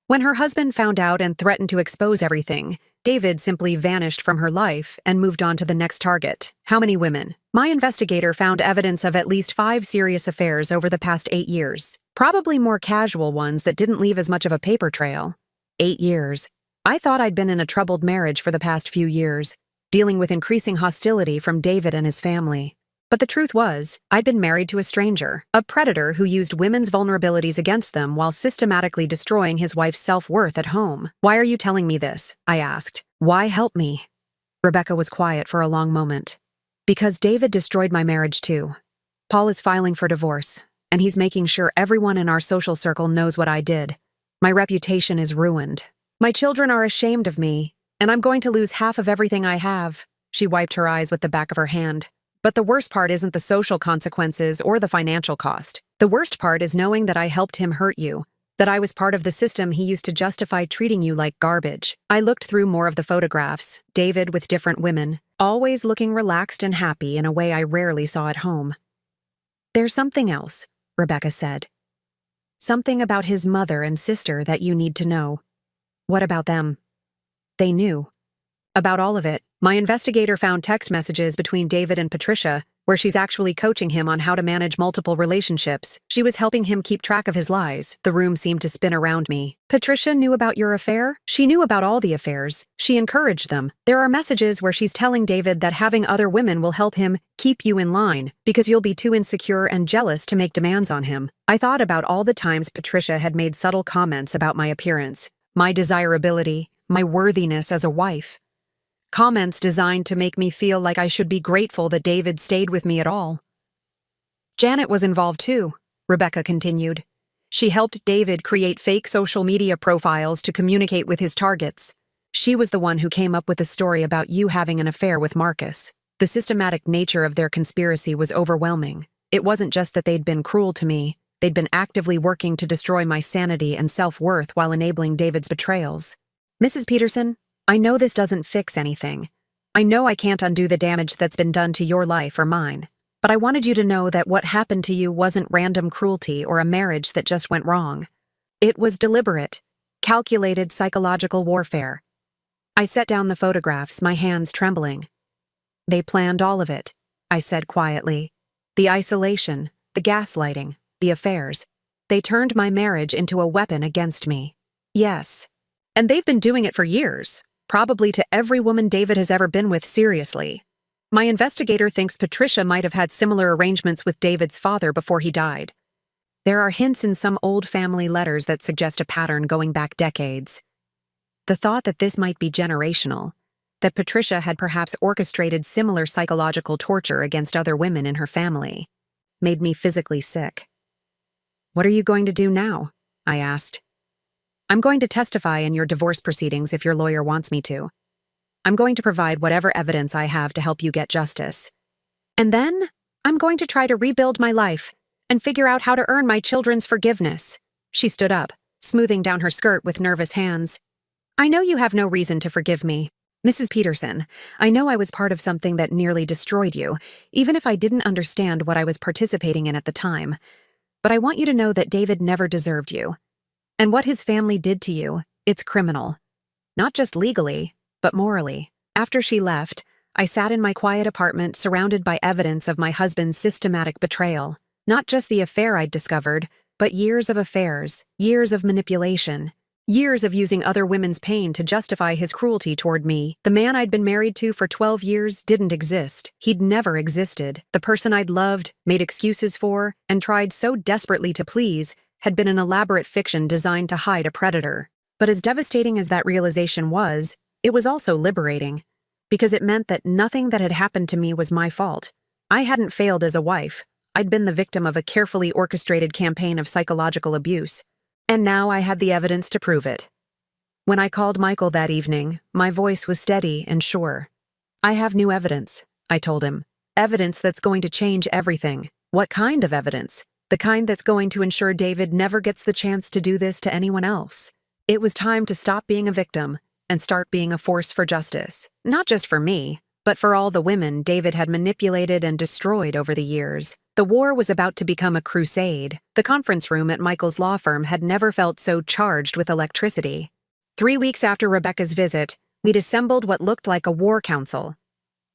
[SPEAKER 1] When her husband found out and threatened to expose everything, David simply vanished from her life and moved on to the next target. How many women? My investigator found evidence of at least 5 serious affairs over the past 8 years. Probably more casual ones that didn't leave as much of a paper trail. 8 years. I thought I'd been in a troubled marriage for the past few years, dealing with increasing hostility from David and his family. But the truth was, I'd been married to a stranger, a predator who used women's vulnerabilities against them while systematically destroying his wife's self-worth at home. Why are you telling me this? I asked. Why help me? Rebecca was quiet for a long moment. Because David destroyed my marriage too. Paul is filing for divorce, and he's making sure everyone in our social circle knows what I did. My reputation is ruined. My children are ashamed of me, and I'm going to lose half of everything I have. She wiped her eyes with the back of her hand. But the worst part isn't the social consequences or the financial cost. The worst part is knowing that I helped him hurt you, that I was part of the system he used to justify treating you like garbage. I looked through more of the photographs, David with different women, always looking relaxed and happy in a way I rarely saw at home. There's something else, Rebecca said. Something about his mother and sister that you need to know. What about them? They knew. About all of it. My investigator found text messages between David and Patricia, where she's actually coaching him on how to manage multiple relationships. She was helping him keep track of his lies. The room seemed to spin around me. Patricia knew about your affair? She knew about all the affairs. She encouraged them. There are messages where she's telling David that having other women will help him keep you in line, because you'll be too insecure and jealous to make demands on him. I thought about all the times Patricia had made subtle comments about my appearance, my desirability, my worthiness as a wife. Comments designed to make me feel like I should be grateful that David stayed with me at all. Janet was involved too, Rebecca continued. She helped David create fake social media profiles to communicate with his targets. She was the one who came up with the story about you having an affair with Marcus. The systematic nature of their conspiracy was overwhelming. It wasn't just that they'd been cruel to me, they'd been actively working to destroy my sanity and self-worth while enabling David's betrayals. Mrs. Peterson, I know this doesn't fix anything. I know I can't undo the damage that's been done to your life or mine. But I wanted you to know that what happened to you wasn't random cruelty or a marriage that just went wrong. It was deliberate, calculated psychological warfare. I set down the photographs, my hands trembling. They planned all of it, I said quietly. The isolation, the gaslighting, the affairs. They turned my marriage into a weapon against me. Yes. And they've been doing it for years. Probably to every woman David has ever been with seriously. My investigator thinks Patricia might have had similar arrangements with David's father before he died. There are hints in some old family letters that suggest a pattern going back decades. The thought that this might be generational, that Patricia had perhaps orchestrated similar psychological torture against other women in her family, made me physically sick. "What are you going to do now?" I asked. "I'm going to testify in your divorce proceedings if your lawyer wants me to. I'm going to provide whatever evidence I have to help you get justice. And then, I'm going to try to rebuild my life and figure out how to earn my children's forgiveness." She stood up, smoothing down her skirt with nervous hands. "I know you have no reason to forgive me. Mrs. Peterson, I know I was part of something that nearly destroyed you, even if I didn't understand what I was participating in at the time. But I want you to know that David never deserved you. And what his family did to you, it's criminal. Not just legally, but morally." After she left, I sat in my quiet apartment surrounded by evidence of my husband's systematic betrayal. Not just the affair I'd discovered, but years of affairs, years of manipulation, years of using other women's pain to justify his cruelty toward me. The man I'd been married to for 12 years didn't exist. He'd never existed. The person I'd loved, made excuses for, and tried so desperately to please had been an elaborate fiction designed to hide a predator. But as devastating as that realization was, it was also liberating, because it meant that nothing that had happened to me was my fault. I hadn't failed as a wife. I'd been the victim of a carefully orchestrated campaign of psychological abuse, and now I had the evidence to prove it. When I called Michael that evening, my voice was steady and sure. "I have new evidence," I told him. "Evidence that's going to change everything." "What kind of evidence?" "The kind that's going to ensure David never gets the chance to do this to anyone else." It was time to stop being a victim and start being a force for justice. Not just for me, but for all the women David had manipulated and destroyed over the years. The war was about to become a crusade. The conference room at Michael's law firm had never felt so charged with electricity. 3 weeks after Rebecca's visit, we'd assembled what looked like a war council.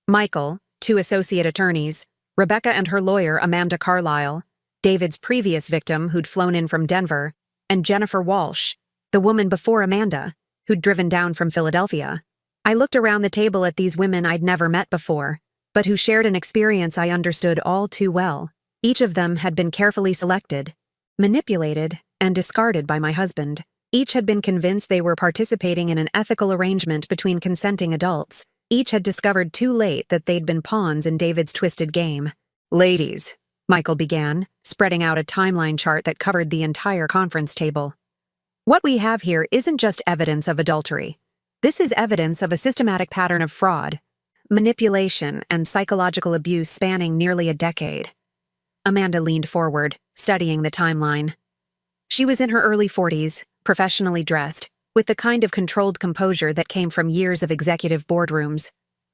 [SPEAKER 1] Michael, 2 associate attorneys, Rebecca and her lawyer Amanda Carlisle, David's previous victim who'd flown in from Denver, and Jennifer Walsh, the woman before Amanda, who'd driven down from Philadelphia. I looked around the table at these women I'd never met before, but who shared an experience I understood all too well. Each of them had been carefully selected, manipulated, and discarded by my husband. Each had been convinced they were participating in an ethical arrangement between consenting adults. Each had discovered too late that they'd been pawns in David's twisted game. "Ladies," Michael began, spreading out a timeline chart that covered the entire conference table. "What we have here isn't just evidence of adultery. This is evidence of a systematic pattern of fraud, manipulation, and psychological abuse spanning nearly a decade." Amanda leaned forward, studying the timeline. She was in her early 40s, professionally dressed, with the kind of controlled composure that came from years of executive boardrooms.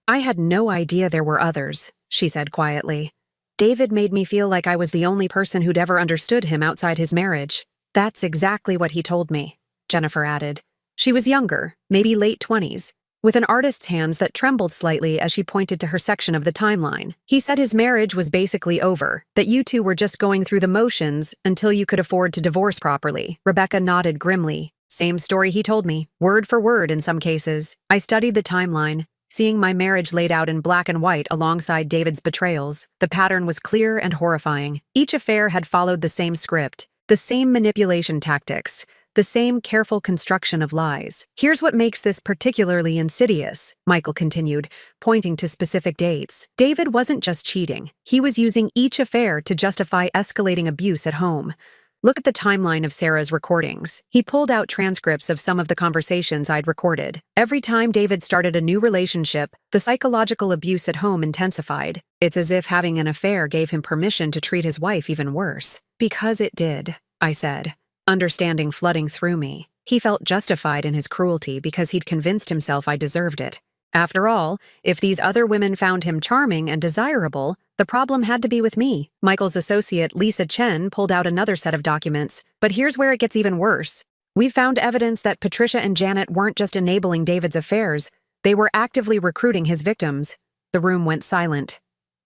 [SPEAKER 1] "I had no idea there were others," she said quietly. "David made me feel like I was the only person who'd ever understood him outside his marriage." "That's exactly what he told me," Jennifer added. She was younger, maybe late 20s, with an artist's hands that trembled slightly as she pointed to her section of the timeline. "He said his marriage was basically over, that you two were just going through the motions until you could afford to divorce properly." Rebecca nodded grimly. "Same story he told me, word for word in some cases." I studied the timeline, seeing my marriage laid out in black and white alongside David's betrayals. The pattern was clear and horrifying. Each affair had followed the same script, the same manipulation tactics, the same careful construction of lies. "Here's what makes this particularly insidious," Michael continued, pointing to specific dates. "David wasn't just cheating. He was using each affair to justify escalating abuse at home. Look at the timeline of Sarah's recordings." He pulled out transcripts of some of the conversations I'd recorded. Every time David started a new relationship, the psychological abuse at home intensified. It's as if having an affair gave him permission to treat his wife even worse. "Because it did," I said, understanding flooding through me. He felt justified in his cruelty because he'd convinced himself I deserved it. After all, if these other women found him charming and desirable, the problem had to be with me. Michael's associate, Lisa Chen, pulled out another set of documents. "But here's where it gets even worse. We found evidence that Patricia and Janet weren't just enabling David's affairs, they were actively recruiting his victims." The room went silent.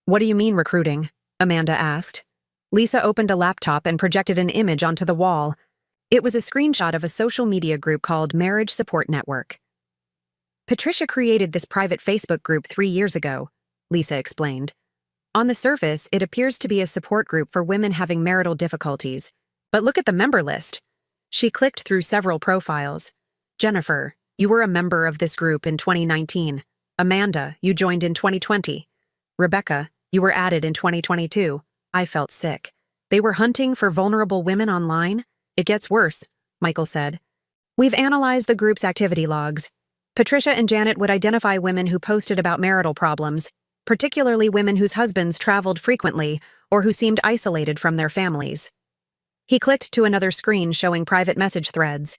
[SPEAKER 1] "What do you mean recruiting?" Amanda asked. Lisa opened a laptop and projected an image onto the wall. It was a screenshot of a social media group called Marriage Support Network. "Patricia created this private Facebook group 3 years ago. Lisa explained. On the surface, it appears to be a support group for women having marital difficulties. But look at the member list. She clicked through several profiles. Jennifer, you were a member of this group in 2019. Amanda, you joined in 2020. Rebecca, you were added in 2022. I felt sick. They were hunting for vulnerable women online? It gets worse, Michael said. We've analyzed the group's activity logs. Patricia and Janet would identify women who posted about marital problems, particularly women whose husbands traveled frequently or who seemed isolated from their families. He clicked to another screen showing private message threads.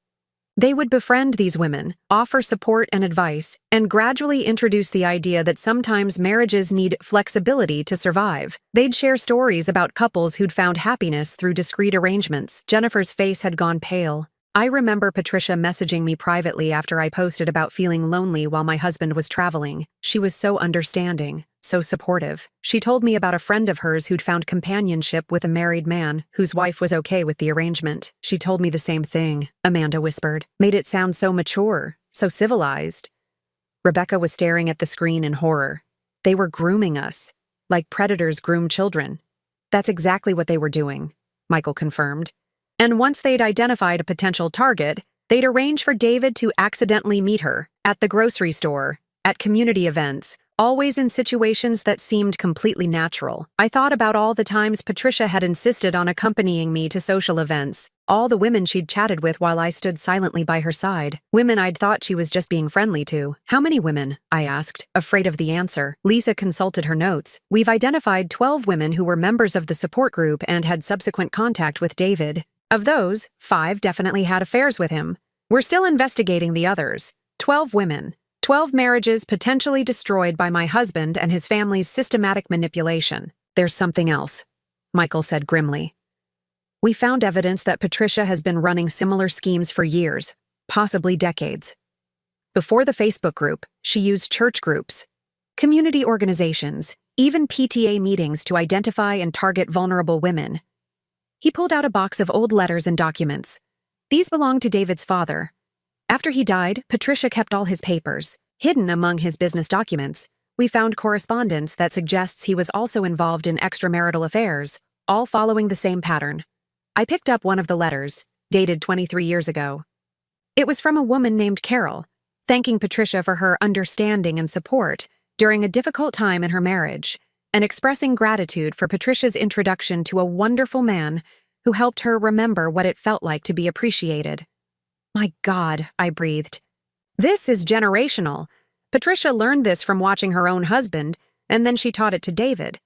[SPEAKER 1] They would befriend these women, offer support and advice, and gradually introduce the idea that sometimes marriages need flexibility to survive. They'd share stories about couples who'd found happiness through discreet arrangements. Jennifer's face had gone pale. I remember Patricia messaging me privately after I posted about feeling lonely while my husband was traveling. She was so understanding, so supportive. She told me about a friend of hers who'd found companionship with a married man whose wife was okay with the arrangement. She told me the same thing, Amanda whispered. Made it sound so mature, so civilized. Rebecca was staring at the screen in horror. They were grooming us, like predators groom children. That's exactly what they were doing, Michael confirmed. And once they'd identified a potential target, they'd arrange for David to accidentally meet her at the grocery store, at community events, always in situations that seemed completely natural. I thought about all the times Patricia had insisted on accompanying me to social events, all the women she'd chatted with while I stood silently by her side, women I'd thought she was just being friendly to. How many women? I asked, afraid of the answer. Lisa consulted her notes. We've identified 12 women who were members of the support group and had subsequent contact with David. Of those, 5 definitely had affairs with him. We're still investigating the others. 12 women. 12 marriages potentially destroyed by my husband and his family's systematic manipulation. There's something else, Michael said grimly. We found evidence that Patricia has been running similar schemes for years, possibly decades. Before the Facebook group, she used church groups, community organizations, even PTA meetings to identify and target vulnerable women. He pulled out a box of old letters and documents. These belonged to David's father. After he died, Patricia kept all his papers. Hidden among his business documents, we found correspondence that suggests he was also involved in extramarital affairs, all following the same pattern. I picked up one of the letters, dated 23 years ago. It was from a woman named Carol, thanking Patricia for her understanding and support during a difficult time in her marriage, and expressing gratitude for Patricia's introduction to a wonderful man who helped her remember what it felt like to be appreciated. My God, I breathed. This is generational. Patricia learned this from watching her own husband, and then she taught it to David.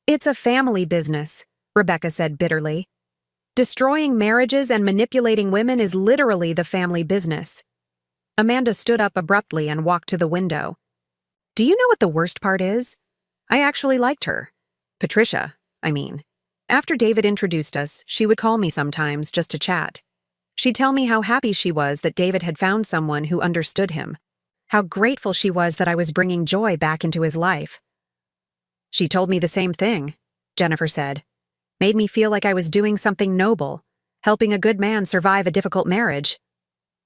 [SPEAKER 1] It's a family business, Rebecca said bitterly. Destroying marriages and manipulating women is literally the family business. Amanda stood up abruptly and walked to the window. Do you know what the worst part is? I actually liked her. Patricia, I mean. After David introduced us, she would call me sometimes just to chat. She'd tell me how happy she was that David had found someone who understood him, how grateful she was that I was bringing joy back into his life. She told me the same thing, Jennifer said. Made me feel like I was doing something noble, helping a good man survive a difficult marriage.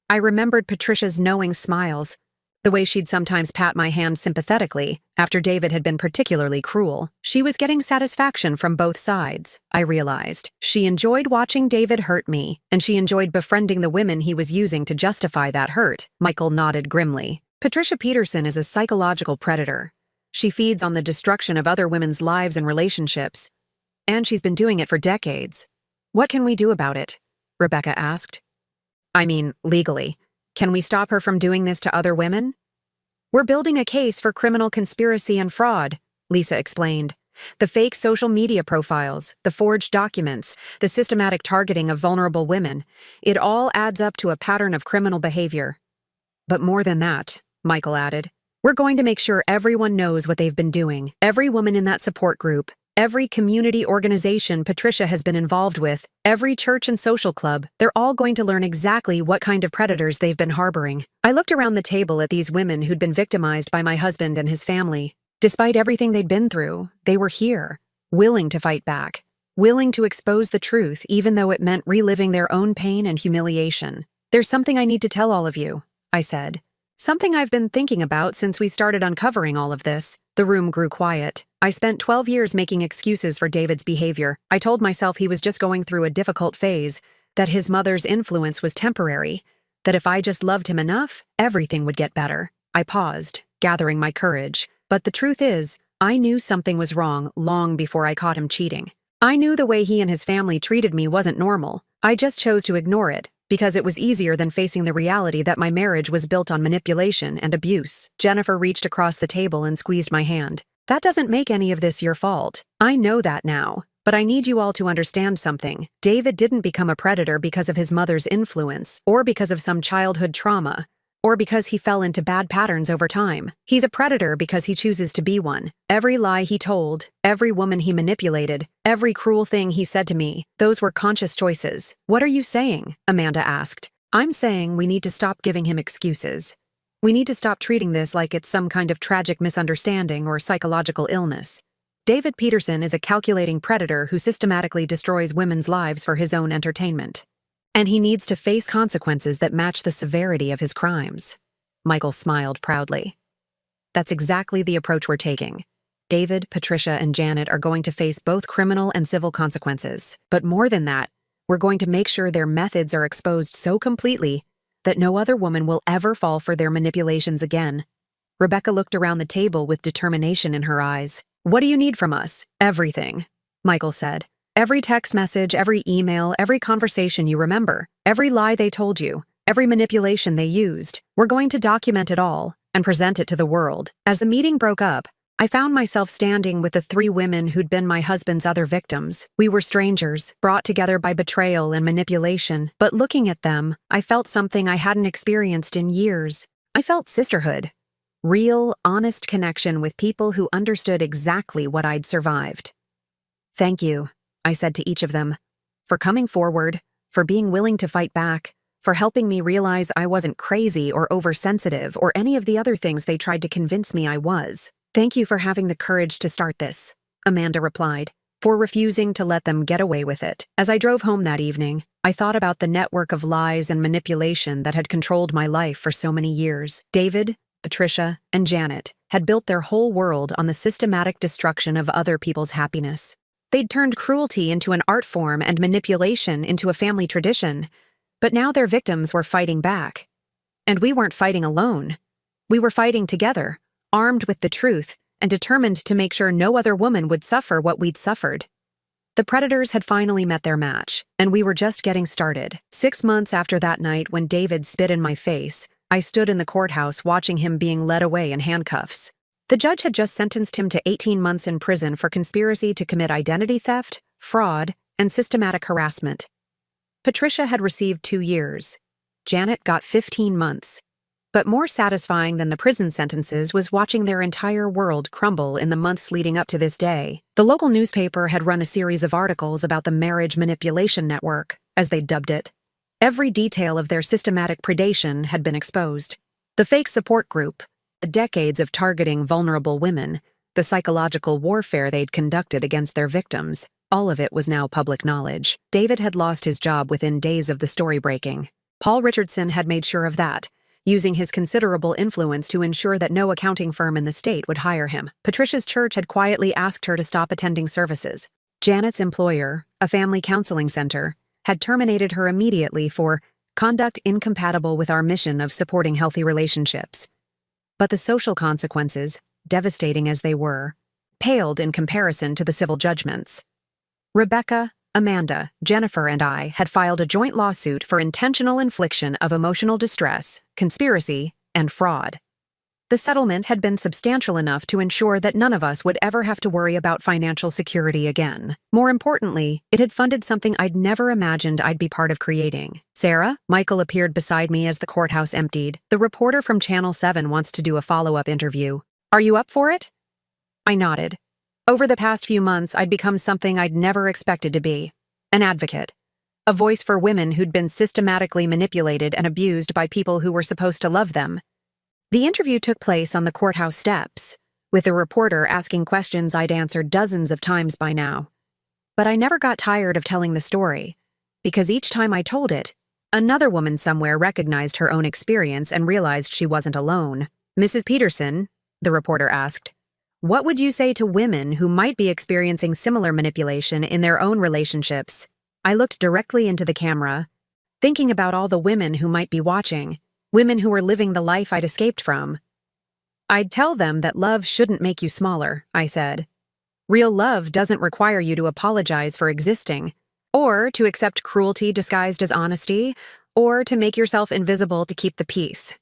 [SPEAKER 1] I remembered Patricia's knowing smiles, the way she'd sometimes pat my hand sympathetically after David had been particularly cruel. She was getting satisfaction from both sides, I realized. She enjoyed watching David hurt me, and she enjoyed befriending the women he was using to justify that hurt. Michael nodded grimly. Patricia Peterson is a psychological predator. She feeds on the destruction of other women's lives and relationships, and she's been doing it for decades. What can we do about it? Rebecca asked. I mean, legally. Can we stop her from doing this to other women? We're building a case for criminal conspiracy and fraud, Lisa explained. The fake social media profiles, the forged documents, the systematic targeting of vulnerable women, it all adds up to a pattern of criminal behavior. But more than that, Michael added, we're going to make sure everyone knows what they've been doing. Every woman in that support group, every community organization Patricia has been involved with, every church and social club, they're all going to learn exactly what kind of predators they've been harboring. I looked around the table at these women who'd been victimized by my husband and his family. Despite everything they'd been through, they were here, willing to fight back, willing to expose the truth even though it meant reliving their own pain and humiliation. There's something I need to tell all of you, I said. Something I've been thinking about since we started uncovering all of this. The room grew quiet. I spent 12 years making excuses for David's behavior. I told myself he was just going through a difficult phase, that his mother's influence was temporary, that if I just loved him enough, everything would get better. I paused, gathering my courage. But the truth is, I knew something was wrong long before I caught him cheating. I knew the way he and his family treated me wasn't normal. I just chose to ignore it, because it was easier than facing the reality that my marriage was built on manipulation and abuse. Jennifer reached across the table and squeezed my hand. That doesn't make any of this your fault. I know that now. But I need you all to understand something. David didn't become a predator because of his mother's influence, or because of some childhood trauma, or because he fell into bad patterns over time. He's a predator because he chooses to be one. Every lie he told, every woman he manipulated, every cruel thing he said to me, those were conscious choices. What are you saying? Amanda asked. I'm saying we need to stop giving him excuses. We need to stop treating this like it's some kind of tragic misunderstanding or psychological illness. David Peterson is a calculating predator who systematically destroys women's lives for his own entertainment. And he needs to face consequences that match the severity of his crimes. Michael smiled proudly. That's exactly the approach we're taking. David, Patricia, and Janet are going to face both criminal and civil consequences. But more than that, we're going to make sure their methods are exposed so completely that no other woman will ever fall for their manipulations again. Rebecca looked around the table with determination in her eyes. What do you need from us? Everything, Michael said. Every text message, every email, every conversation you remember, every lie they told you, every manipulation they used. We're going to document it all and present it to the world. As the meeting broke up, I found myself standing with the 3 women who'd been my husband's other victims. We were strangers, brought together by betrayal and manipulation, but looking at them, I felt something I hadn't experienced in years. I felt sisterhood. Real, honest connection with people who understood exactly what I'd survived. Thank you, I said to each of them, for coming forward, for being willing to fight back, for helping me realize I wasn't crazy or oversensitive or any of the other things they tried to convince me I was. Thank you for having the courage to start this, Amanda replied, for refusing to let them get away with it. As I drove home that evening, I thought about the network of lies and manipulation that had controlled my life for so many years. David, Patricia, and Janet had built their whole world on the systematic destruction of other people's happiness. They'd turned cruelty into an art form and manipulation into a family tradition, but now their victims were fighting back. And we weren't fighting alone. We were fighting together, armed with the truth and determined to make sure no other woman would suffer what we'd suffered. The predators had finally met their match, and we were just getting started. 6 months after that night when David spit in my face, I stood in the courthouse watching him being led away in handcuffs. The judge had just sentenced him to 18 months in prison for conspiracy to commit identity theft, fraud, and systematic harassment. Patricia had received 2 years. Janet got 15 months. But more satisfying than the prison sentences was watching their entire world crumble in the months leading up to this day. The local newspaper had run a series of articles about the marriage manipulation network, as they dubbed it. Every detail of their systematic predation had been exposed. The fake support group, the decades of targeting vulnerable women, the psychological warfare they'd conducted against their victims, all of it was now public knowledge. David had lost his job within days of the story breaking. Paul Richardson had made sure of that, using his considerable influence to ensure that no accounting firm in the state would hire him. Patricia's church had quietly asked her to stop attending services. Janet's employer, a family counseling center, had terminated her immediately for conduct incompatible with our mission of supporting healthy relationships. But the social consequences, devastating as they were, paled in comparison to the civil judgments. Rebecca, Amanda, Jennifer, and I had filed a joint lawsuit for intentional infliction of emotional distress, conspiracy, and fraud. The settlement had been substantial enough to ensure that none of us would ever have to worry about financial security again. More importantly, it had funded something I'd never imagined I'd be part of creating. Sarah, Michael appeared beside me as the courthouse emptied. The reporter from Channel 7 wants to do a follow-up interview. Are you up for it? I nodded. Over the past few months, I'd become something I'd never expected to be. An advocate. A voice for women who'd been systematically manipulated and abused by people who were supposed to love them. The interview took place on the courthouse steps, with the reporter asking questions I'd answered dozens of times by now. But I never got tired of telling the story, because each time I told it, Another woman somewhere recognized her own experience and realized she wasn't alone. "Mrs. Peterson," the reporter asked, "what would you say to women who might be experiencing similar manipulation in their own relationships?" I looked directly into the camera, thinking about all the women who might be watching, women who were living the life I'd escaped from. "I'd tell them that love shouldn't make you smaller," I said. "Real love doesn't require you to apologize for existing, or to accept cruelty disguised as honesty, or to make yourself invisible to keep the peace.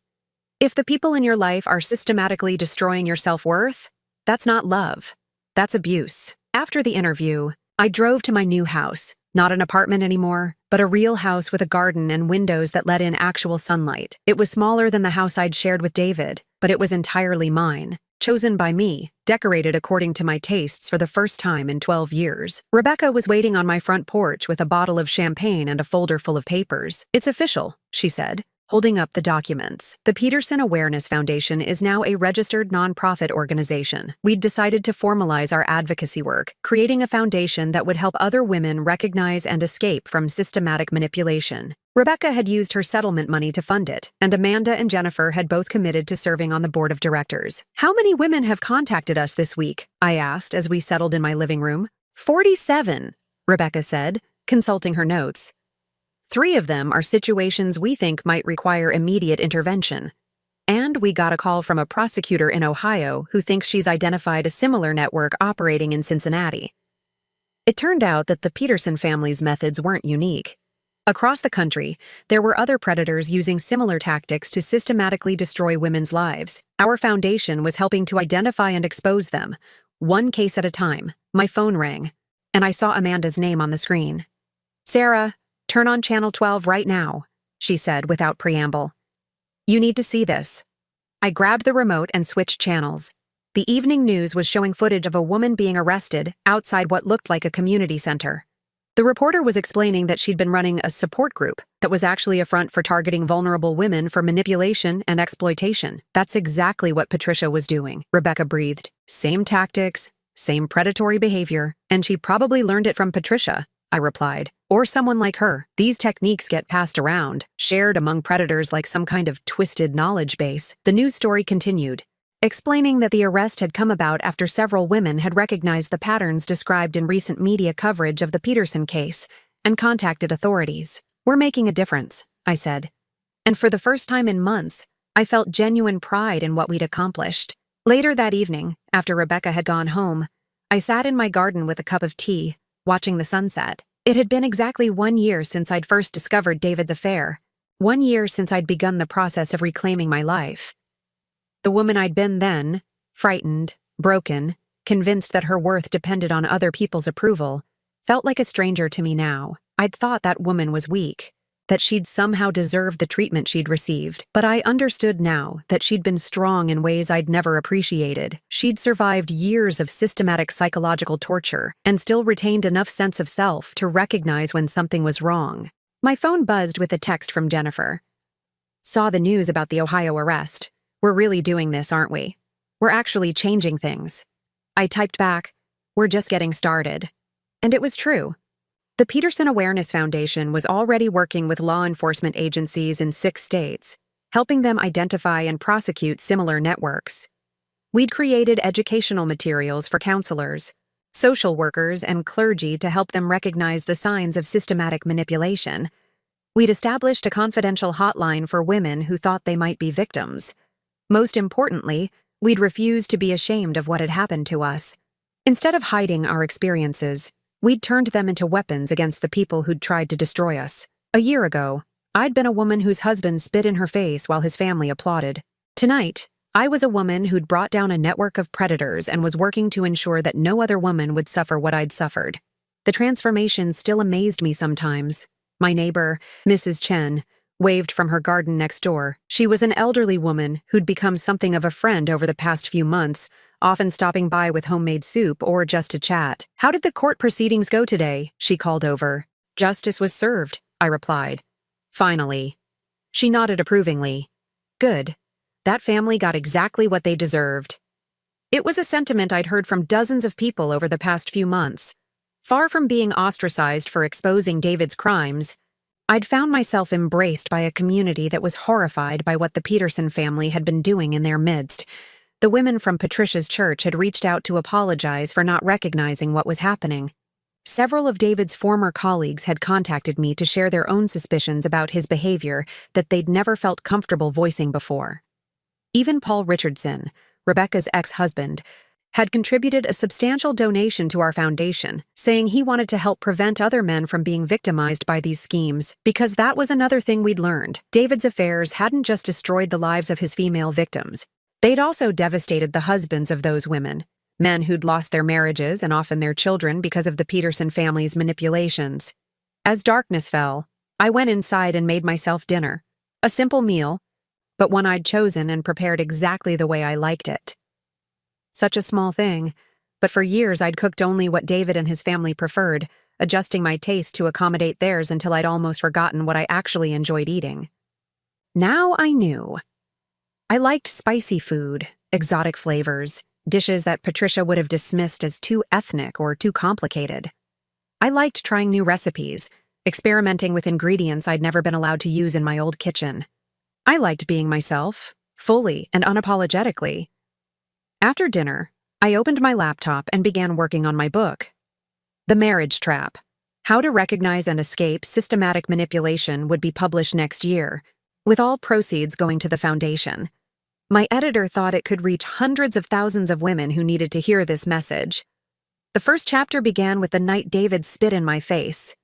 [SPEAKER 1] If the people in your life are systematically destroying your self-worth, that's not love. That's abuse." After the interview, I drove to my new house, not an apartment anymore, but a real house with a garden and windows that let in actual sunlight. It was smaller than the house I'd shared with David, but it was entirely mine, chosen by me, decorated according to my tastes for the first time in 12 years. Rebecca was waiting on my front porch with a bottle of champagne and a folder full of papers. "It's official," she said, holding up the documents. "The Peterson Awareness Foundation is now a registered nonprofit organization. We'd decided to formalize our advocacy work, creating a foundation that would help other women recognize and escape from systematic manipulation." Rebecca had used her settlement money to fund it, and Amanda and Jennifer had both committed to serving on the board of directors. "How many women have contacted us this week?" I asked as we settled in my living room. 47, Rebecca said, consulting her notes. 3 of them are situations we think might require immediate intervention. And we got a call from a prosecutor in Ohio who thinks she's identified a similar network operating in Cincinnati. It turned out that the Peterson family's methods weren't unique. Across the country, there were other predators using similar tactics to systematically destroy women's lives. Our foundation was helping to identify and expose them, one case at a time. My phone rang, and I saw Amanda's name on the screen. "Sarah, turn on Channel 12 right now," she said without preamble. "You need to see this." I grabbed the remote and switched channels. The evening news was showing footage of a woman being arrested outside what looked like a community center. The reporter was explaining that she'd been running a support group that was actually a front for targeting vulnerable women for manipulation and exploitation. "That's exactly what Patricia was doing," Rebecca breathed. "Same tactics, same predatory behavior, and she probably learned it from Patricia," I replied. "Or someone like her. These techniques get passed around, shared among predators like some kind of twisted knowledge base." The news story continued, explaining that the arrest had come about after several women had recognized the patterns described in recent media coverage of the Peterson case and contacted authorities. "We're making a difference," I said. And for the first time in months, I felt genuine pride in what we'd accomplished. Later that evening, after Rebecca had gone home, I sat in my garden with a cup of tea, watching the sunset. It had been exactly 1 year since I'd first discovered David's affair, 1 year since I'd begun the process of reclaiming my life. The woman I'd been then, frightened, broken, convinced that her worth depended on other people's approval, felt like a stranger to me now. I'd thought that woman was weak, that she'd somehow deserved the treatment she'd received, but I understood now that she'd been strong in ways I'd never appreciated. She'd survived years of systematic psychological torture and still retained enough sense of self to recognize when something was wrong. My phone buzzed with a text from Jennifer. "Saw the news about the Ohio arrest. We're really doing this, aren't we? We're actually changing things." I typed back, "We're just getting started." And it was true. The Peterson Awareness Foundation was already working with law enforcement agencies in 6 states, helping them identify and prosecute similar networks. We'd created educational materials for counselors, social workers, and clergy to help them recognize the signs of systematic manipulation. We'd established a confidential hotline for women who thought they might be victims. Most importantly, we'd refused to be ashamed of what had happened to us. Instead of hiding our experiences, we'd turned them into weapons against the people who'd tried to destroy us. A year ago, I'd been a woman whose husband spit in her face while his family applauded. Tonight, I was a woman who'd brought down a network of predators and was working to ensure that no other woman would suffer what I'd suffered. The transformation still amazed me sometimes. My neighbor, Mrs. Chen, waved from her garden next door. She was an elderly woman who'd become something of a friend over the past few months, often stopping by with homemade soup or just to chat. "How did the court proceedings go today?" she called over. "Justice was served," I replied. "Finally." She nodded approvingly. "Good. That family got exactly what they deserved." It was a sentiment I'd heard from dozens of people over the past few months. Far from being ostracized for exposing David's crimes, I'd found myself embraced by a community that was horrified by what the Peterson family had been doing in their midst. The women from Patricia's church had reached out to apologize for not recognizing what was happening. Several of David's former colleagues had contacted me to share their own suspicions about his behavior that they'd never felt comfortable voicing before. Even Paul Richardson, Rebecca's ex-husband, had contributed a substantial donation to our foundation, saying he wanted to help prevent other men from being victimized by these schemes, because that was another thing we'd learned. David's affairs hadn't just destroyed the lives of his female victims. They'd also devastated the husbands of those women, men who'd lost their marriages and often their children because of the Peterson family's manipulations. As darkness fell, I went inside and made myself dinner. A simple meal, but one I'd chosen and prepared exactly the way I liked it. Such a small thing, but for years I'd cooked only what David and his family preferred, adjusting my taste to accommodate theirs until I'd almost forgotten what I actually enjoyed eating. Now I knew. I liked spicy food, exotic flavors, dishes that Patricia would have dismissed as too ethnic or too complicated. I liked trying new recipes, experimenting with ingredients I'd never been allowed to use in my old kitchen. I liked being myself, fully and unapologetically. After dinner, I opened my laptop and began working on my book. The Marriage Trap: How to Recognize and Escape Systematic Manipulation would be published next year, with all proceeds going to the foundation. My editor thought it could reach hundreds of thousands of women who needed to hear this message. The first chapter began with the night David spit in my face.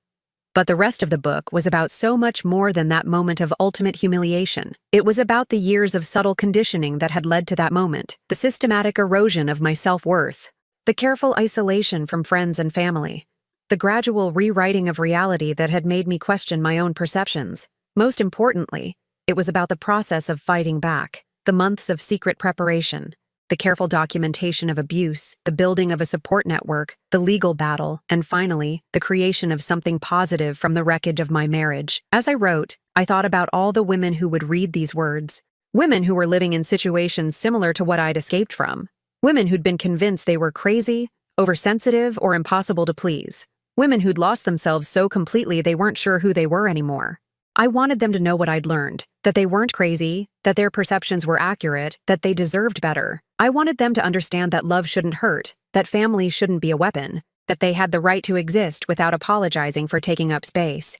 [SPEAKER 1] But the rest of the book was about so much more than that moment of ultimate humiliation. It was about the years of subtle conditioning that had led to that moment, the systematic erosion of my self-worth, the careful isolation from friends and family, the gradual rewriting of reality that had made me question my own perceptions. Most importantly, it was about the process of fighting back, the months of secret preparation, the careful documentation of abuse, the building of a support network, the legal battle, and finally, the creation of something positive from the wreckage of my marriage. As I wrote, I thought about all the women who would read these words, women who were living in situations similar to what I'd escaped from, women who'd been convinced they were crazy, oversensitive, or impossible to please, women who'd lost themselves so completely they weren't sure who they were anymore. I wanted them to know what I'd learned, that they weren't crazy, that their perceptions were accurate, that they deserved better. I wanted them to understand that love shouldn't hurt, that family shouldn't be a weapon, that they had the right to exist without apologizing for taking up space.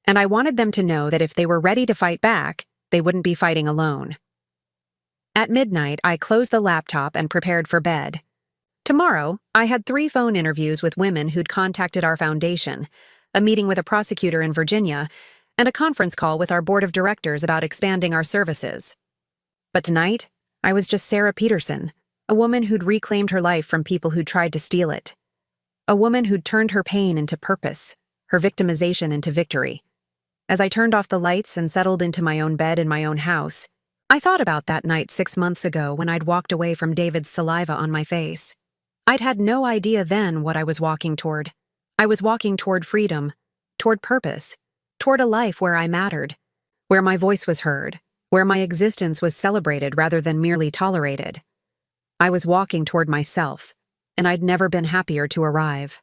[SPEAKER 1] And I wanted them to know that if they were ready to fight back, they wouldn't be fighting alone. At midnight, I closed the laptop and prepared for bed. Tomorrow, I had 3 phone interviews with women who'd contacted our foundation, a meeting with a prosecutor in Virginia, and a conference call with our board of directors about expanding our services. But tonight, I was just Sarah Peterson, a woman who'd reclaimed her life from people who'd tried to steal it. A woman who'd turned her pain into purpose, her victimization into victory. As I turned off the lights and settled into my own bed in my own house, I thought about that night 6 months ago when I'd walked away from David's saliva on my face. I'd had no idea then what I was walking toward. I was walking toward freedom, toward purpose, toward a life where I mattered, where my voice was heard, where my existence was celebrated rather than merely tolerated. I was walking toward myself, and I'd never been happier to arrive.